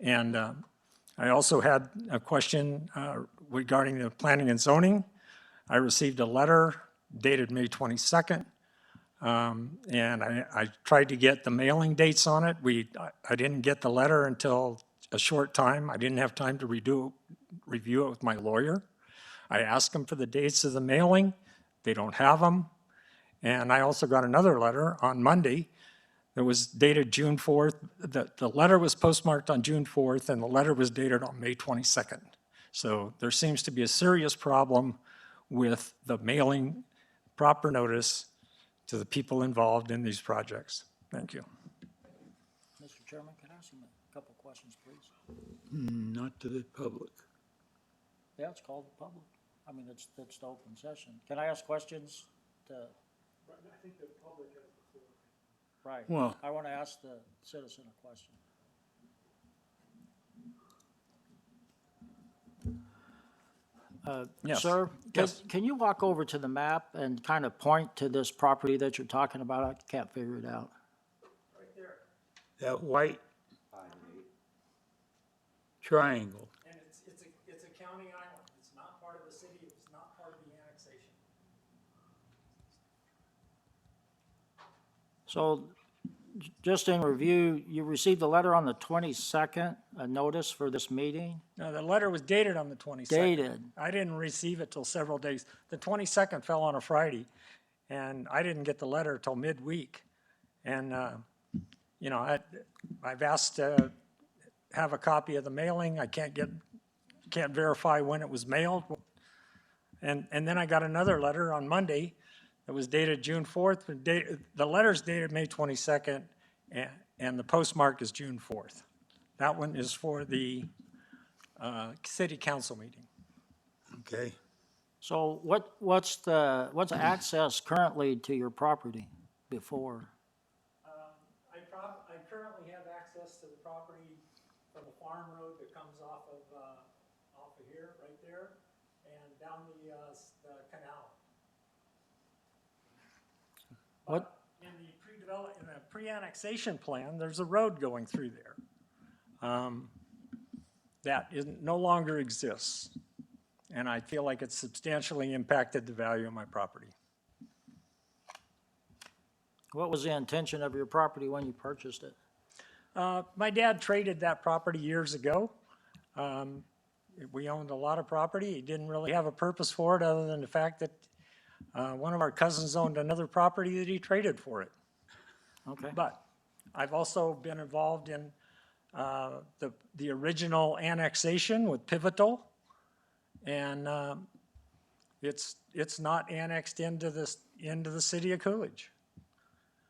And I also had a question regarding the planning and zoning. I received a letter dated May 22nd, and I tried to get the mailing dates on it. I didn't get the letter until a short time. I didn't have time to review it with my lawyer. I asked them for the dates of the mailing. They don't have them. And I also got another letter on Monday that was dated June 4th. The letter was postmarked on June 4th, and the letter was dated on May 22nd. So there seems to be a serious problem with the mailing proper notice to the people involved in these projects. Thank you. Mr. Chairman, can I ask you a couple of questions, please? Not to the public. Yeah, it's called the public. I mean, it's the open session. Can I ask questions to? I think the public has the floor. Right. Well- I want to ask the citizen a question. Yes. Sir, Yes. can you walk over to the map and kind of point to this property that you're talking about? I can't figure it out. That white triangle. And it's a county island. It's not part of the city. It's not part of the annexation. So just in review, you received a letter on the 22nd, a notice for this meeting? No, the letter was dated on the 22nd. Dated. I didn't receive it till several days. The 22nd fell on a Friday, and I didn't get the letter till midweek. And, you know, I've asked to have a copy of the mailing. I can't verify when it was mailed. And then I got another letter on Monday that was dated June 4th. The letter's dated May 22nd, and the postmark is June 4th. That one is for the city council meeting. Okay. So what's access currently to your property before? I currently have access to the property from the farm road that comes off of here, right there, and down the canal. What? In the pre-annexation plan, there's a road going through there that no longer exists. And I feel like it's substantially impacted the value of my property. What was the intention of your property when you purchased it? My dad traded that property years ago. We owned a lot of property. He didn't really have a purpose for it other than the fact that one of our cousins owned another property that he traded for it. Okay. But I've also been involved in the original annexation with Pivotal, and it's not annexed into the city of Coolidge.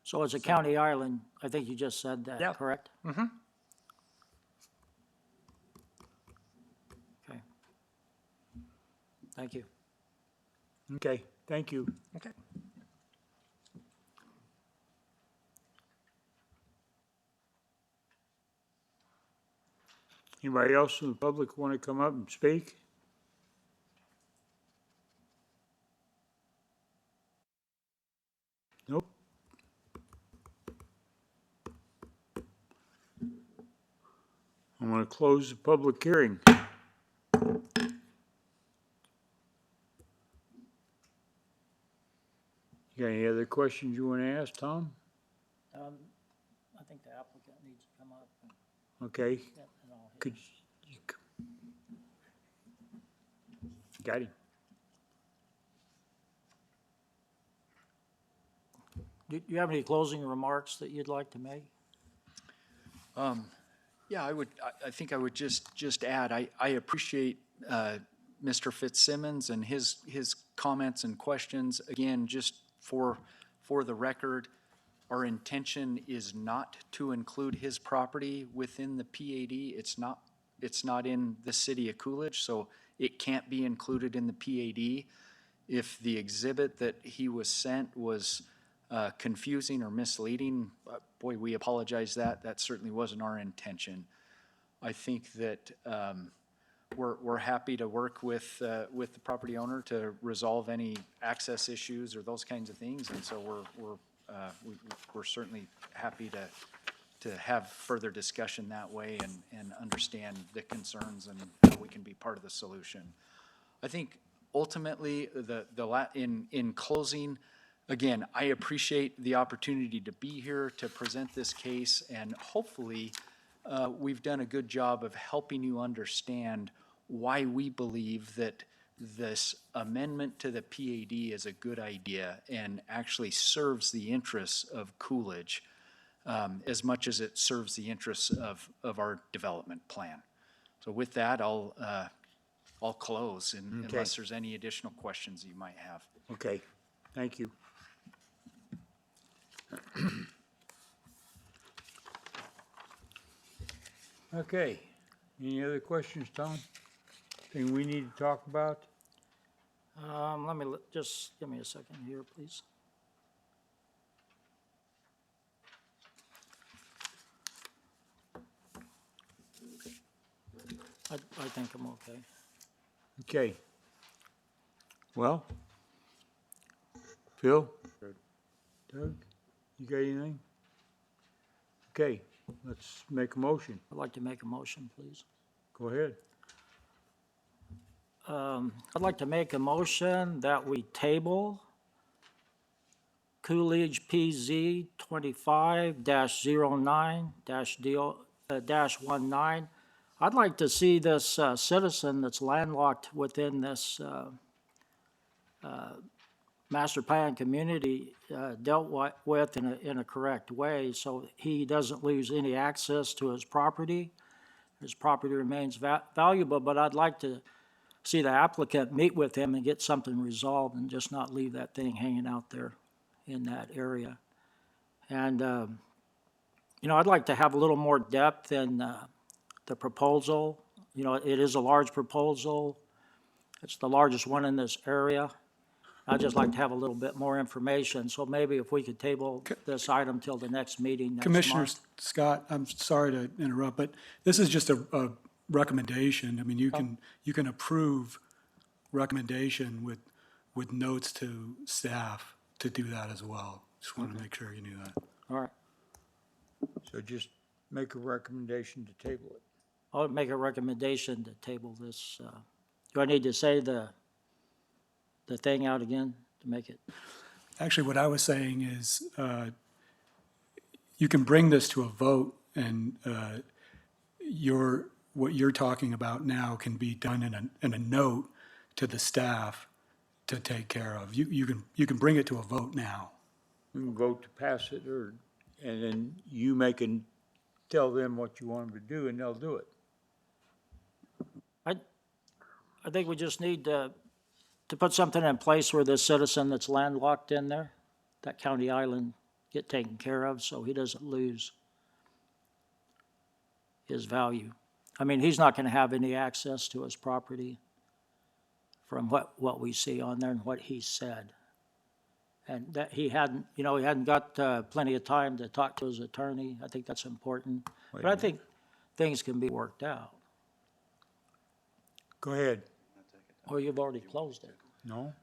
So it's a county island. I think you just said that, Yeah. correct? Mm-hmm. Okay. Thank you. Okay, thank you. Okay. Anybody else in the public want to come up and speak? Nope. I'm going to close the public hearing. You got any other questions you want to ask, Tom? I think the applicant needs to come up and Okay, and I'll hit. could you? Got him. Do you have any closing remarks that you'd like to make? Yeah, I think I would just add, I appreciate Mr. Fitzsimmons and his comments and questions. Again, just for the record, our intention is not to include his property within the PAD. It's not it's not in the city of Coolidge, so it can't be included in the PAD. If the exhibit that he was sent was confusing or misleading, boy, we apologize that. That certainly wasn't our intention. I think that we're happy to work with the property owner to resolve any access issues or those kinds of things, and so we're certainly happy to have further discussion that way and understand the concerns and how we can be part of the solution. I think ultimately, in closing, again, I appreciate the opportunity to be here to present this case, and hopefully, we've done a good job of helping you understand why we believe that this amendment to the PAD is a good idea and actually serves the interests of Coolidge as much as it serves the interests of our development plan. So with that, I'll close unless there's any additional questions you might have. Okay, thank you. Okay, any other questions, Tom? Thing we need to talk about? Just give me a second here, please. I think I'm okay. Okay. Well, Phil? Doug, you got anything? Okay, let's make a motion. I'd like to make a motion, please. Go ahead. I'd like to make a motion that we table Coolidge PZ 25-09-19. I'd like to see this citizen that's landlocked within this master plan community dealt with in a correct way, so he doesn't lose any access to his property. His property remains valuable, but I'd like to see the applicant meet with him and get something resolved and just not leave that thing hanging out there in that area. And, I'd like to have a little more depth in the proposal. It is a large proposal. It's the largest one in this area. I'd just like to have a little bit more information, so maybe if we could table this item till the next meeting next Commissioner month. Scott, I'm sorry to interrupt, but this is just a recommendation. I mean, you can approve recommendation with notes to staff to do that as well. Just want to make sure you knew that. All right, So just make a recommendation to table it. I'll make a recommendation to table this. Do I need to say the thing out again to make it? Actually, what I was saying is you can bring this to a vote, and what you're talking about now can be done in a note to the staff to take care of. You can bring it to a vote now. You can vote to pass it, and then you tell them what you want them to do, and they'll do it. I think we just need to put something in place where this citizen that's landlocked in there, that county island, get taken care of so he doesn't lose his value. I mean, he's not gonna have any access to his property from what we see on there and what he said. And that he hadn't got plenty of time to talk to his attorney. I think that's important. But I think things can be worked out. Go ahead. Or you've already closed it. No,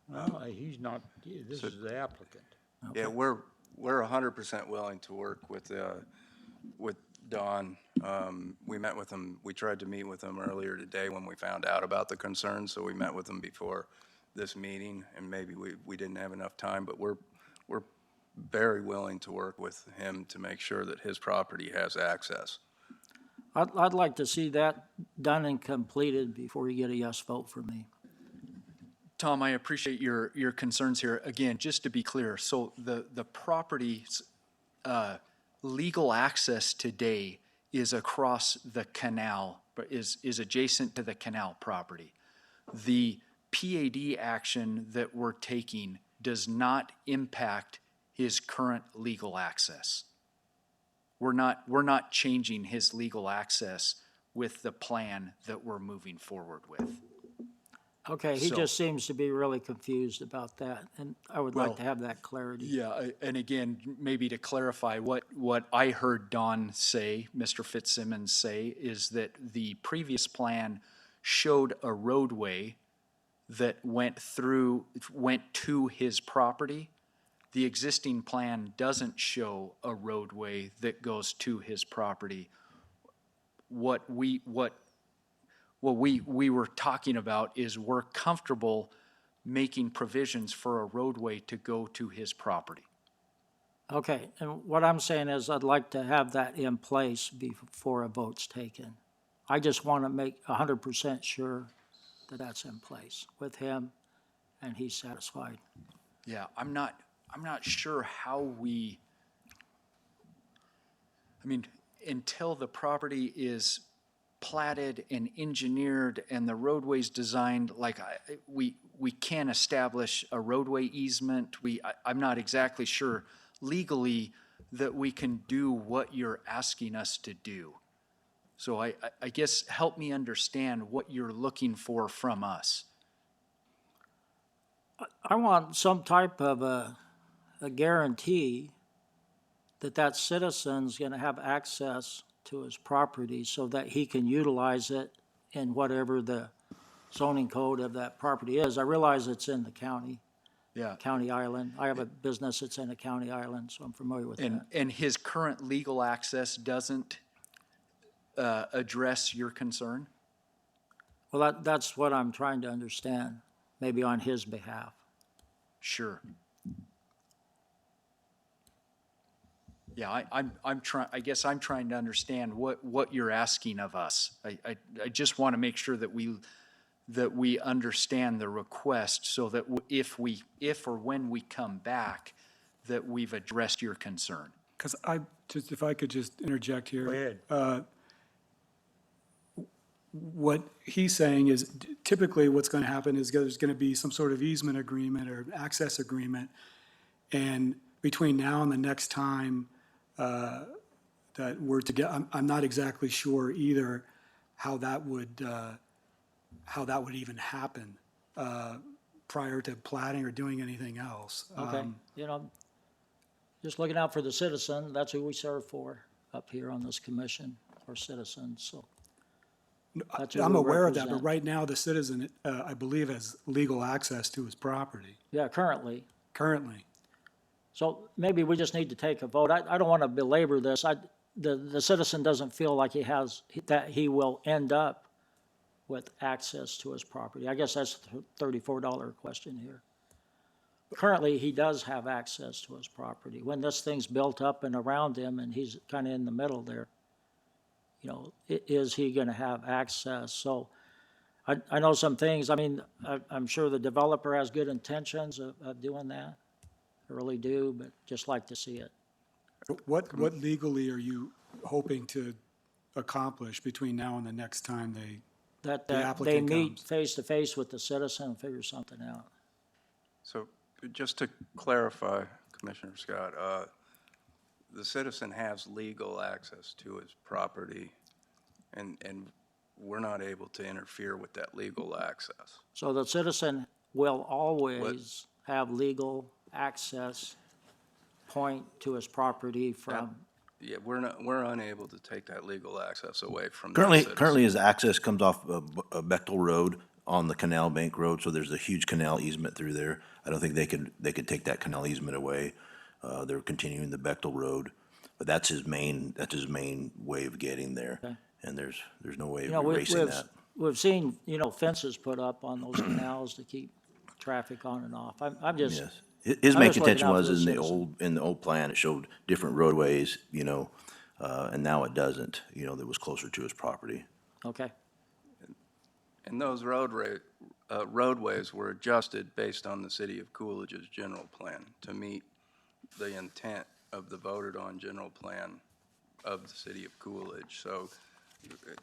he's not, this is the applicant. Yeah, we're 100% willing to work with Don. We met with him, we tried to meet with him earlier today when we found out about the concerns, so we met with him before this meeting, and maybe we didn't have enough time, but we're very willing to work with him to make sure that his property has access. I'd like to see that done and completed before you get a yes vote from me. Tom, I appreciate your concerns here. Again, just to be clear, so the property's legal access today is across the canal, but is adjacent to the canal property. The PAD action that we're taking does not impact his current legal access. We're not changing his legal access with the plan that we're moving forward with. Okay, he So- just seems to be really confused about that, and I would like Well, to have that clarity. Yeah, and again, maybe to clarify, what I heard Don say, Mr. Fitzsimmons say, is that the previous plan showed a roadway that went to his property. The existing plan doesn't show a roadway that goes to his property. What we were talking about is we're comfortable making provisions for a roadway to go to his property. Okay, and what I'm saying is I'd like to have that in place before a vote's taken. I just want to make 100% sure that that's in place with him and he's satisfied. Yeah, I'm not sure how we, I mean, until the property is platted and engineered and the roadway's designed, like, we can't establish a roadway easement. I'm not exactly sure legally that we can do what you're asking us to do. So I guess help me understand what you're looking for from us. I want some type of a guarantee that that citizen's going to have access to his property so that he can utilize it in whatever the zoning code of that property is. I realize it's in the county island. I have a business that's in a county island, so I'm familiar with that. And his current legal access doesn't address your concern? Well, that's what I'm trying to understand, maybe on his behalf. Sure. Yeah, I'm trying, I guess I'm trying to understand what you're asking of us. I just want to make sure that we understand the request so that if or when we come back, that we've addressed your concern. Because if I could just interject here. Go ahead. What he's saying is typically what's going to happen is there's going to be some sort of easement agreement or access agreement. And between now and the next time that we're together, I'm not exactly sure either how that would even happen prior to plating or doing anything else. Okay, just looking out for the citizen, that's who we serve for up here on this commission, our citizens, so. That's who I'm we aware of that, represent. but right now the citizen, I believe, has legal access to his property Yeah, currently. currently. So maybe we just need to take a vote. I don't want to belabor this. The citizen doesn't feel like that he will end up with access to his property. I guess that's the $34 question here. Currently, he does have access to his property. When this thing's built up and around him and he's kind of in the middle there, is he going to have access? So I know some things. I mean, I'm sure the developer has good intentions of doing that. I really do, but just like to see it. What legally are you hoping to accomplish between now and the next time the They applicant meet comes? face to face with the citizen and figure something out. So just to clarify, Commissioner Scott, the citizen has legal access to his property, and we're not able to interfere with that legal access. So the citizen will always have legal access point to his property from, Yeah, we're unable to take that legal access away from the Currently, citizen. currently his access comes off Bechtel Road on the Canal Bank Road, so there's a huge canal easement through there. I don't think they could take that canal easement away. They're continuing the Bechtel Road, but that's his main way of getting there. Okay. And there's no way of we've, erasing that. we've seen, fences put up on those canals to keep traffic on and off. I'm just, Yes. His I'm main just looking contention out for was the in the citizen. old plan, it showed different roadways, and now it doesn't, that was closer to his property. okay, And those roadways were adjusted based on the city of Coolidge's general plan to meet the intent of the voted-on general plan of the city of Coolidge. So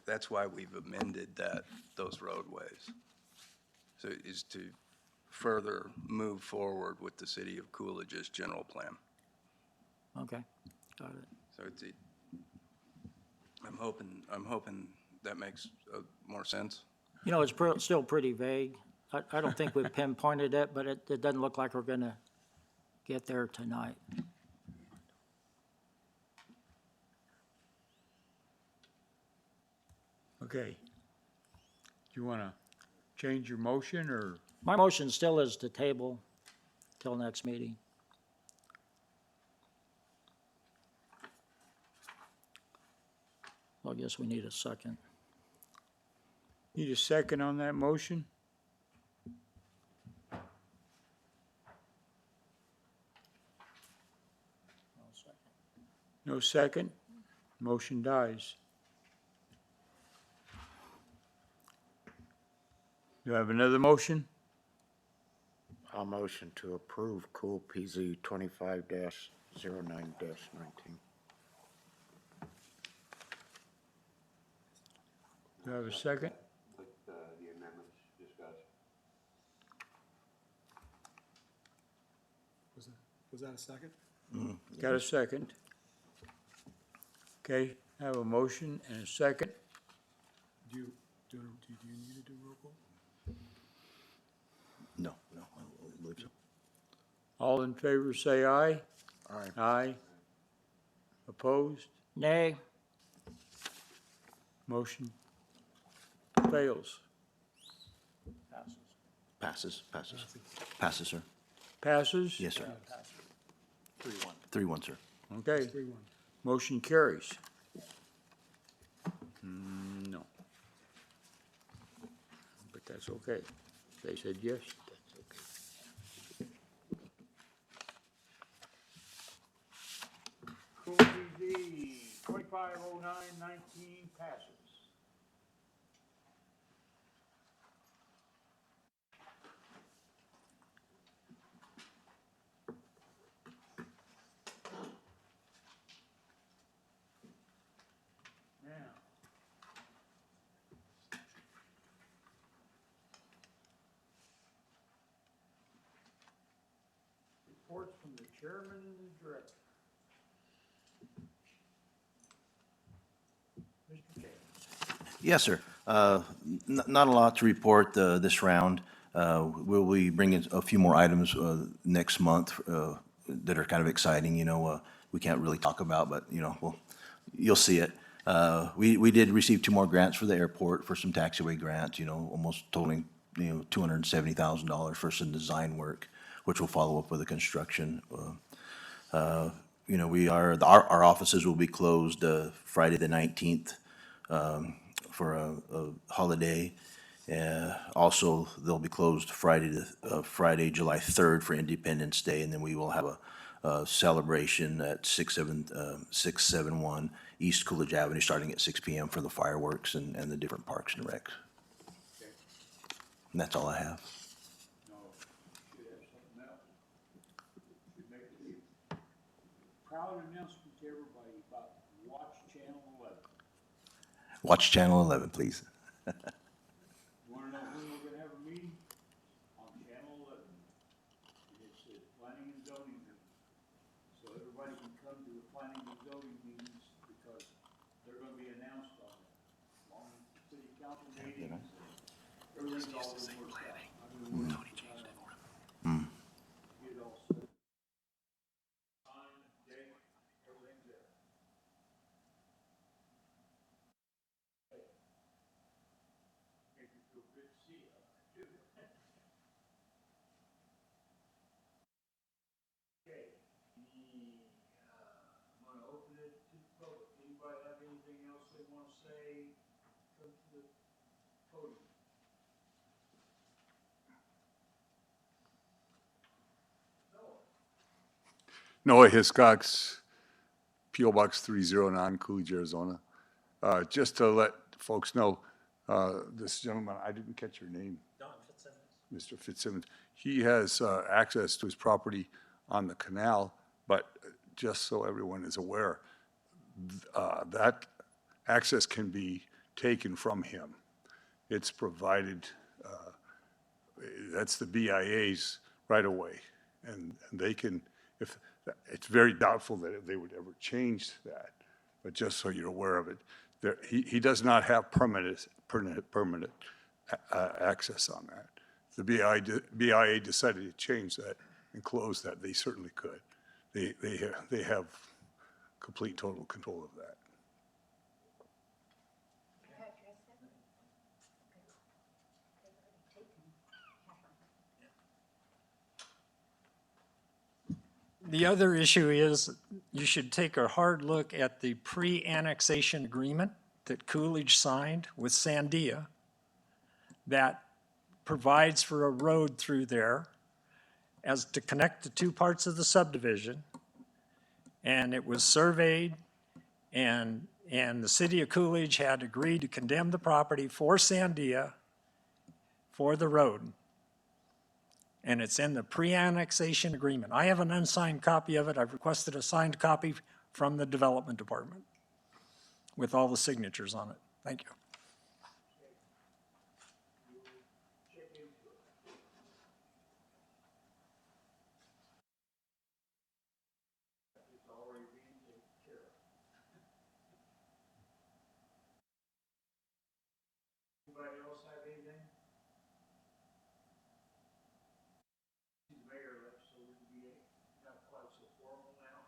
that's why we've amended those roadways. So is to further move forward with the city of Coolidge's general plan. okay, got it. So I'm hoping that makes more sense. You know, it's still pretty vague. I don't think we've pinpointed it, but it doesn't look like we're gonna get there tonight. Okay. Do you want to change your motion, or? My motion still is to table till next meeting. Well, I guess we need a second. Need a second on that motion? No second? Motion dies. Do I have another motion? I'll motion to approve Cool PZ 25-09-19. Do I have a second? Was that a second? Got a second? Okay, I have a motion and a second. Do you need to do roll call? No, I don't believe so. All in favor, say aye. Aye. Aye. Opposed? Nay? Motion fails. Passes, sir. Passes? Yes, sir. 3-1. 3-1, sir. Okay. 3-1. Motion carries. No. But that's okay. They said yes, that's okay. Cool PZ 2509-19 passes. Now. Reports from the chairman and the director. Mr. Chairman. Yes, sir. Not a lot to report this round. We'll be bringing a few more items next month that are kind of exciting, we can't really talk about, but, you'll see it. We did receive 2 more grants for the airport for some taxiway grants, almost totaling, $270,000 for some design work, which will follow up with the construction. Our offices will be closed Friday the 19th for a holiday. Also, they'll be closed Friday, July 3rd for Independence Day, and then we will have a celebration at 671 East Coolidge Avenue, starting at 6 p.m. for the fireworks and the different parks and recs. And that's all I have. No, should have something else. Should make a proud announcement to everybody about Watch Channel 11. Watch Channel 11, please. You wanna know when we're gonna have a meeting? On Channel 11. It's the planning and zoning meeting. So everybody can come to the planning and zoning meetings because they're gonna be announced on it. Along with the city council meetings, everything's all been worked out. I've been working on it. Get it all set. Time, date, everything's there. Make you feel good to see you. Okay, I'm gonna open it to the public. Anybody have anything else they wanna say? Come to the podium. Noah Hiscox, P.O. Box 309, Coolidge, Arizona. Just to let folks know, this gentleman, I didn't catch your name. Don Fitzsimmons. Mr. Fitzsimmons. He has access to his property on the canal, but just so everyone is aware, that access can be taken from him. It's provided, that's the BIA's right away. And they can, if, it's very doubtful that they would ever change that, but just so you're aware of it. he does not have permanent access on that. The BIA decided to change that and close that. They certainly could. They have complete total control of that. The other issue is you should take a hard look at the pre-annexation agreement that Coolidge signed with Sandia that provides for a road through there as to connect the two parts of the subdivision. And it was surveyed, and the city of Coolidge had agreed to condemn the property for Sandia for the road. And it's in the pre-annexation agreement. I have an unsigned copy of it. I've requested a signed copy from the development department with all the signatures on it. Thank you. Anybody else have anything? The mayor left, so we can be not quite so formal now.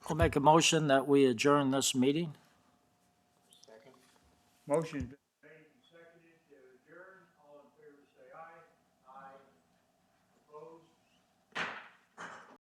I'll make a motion that we adjourn this meeting. Motion.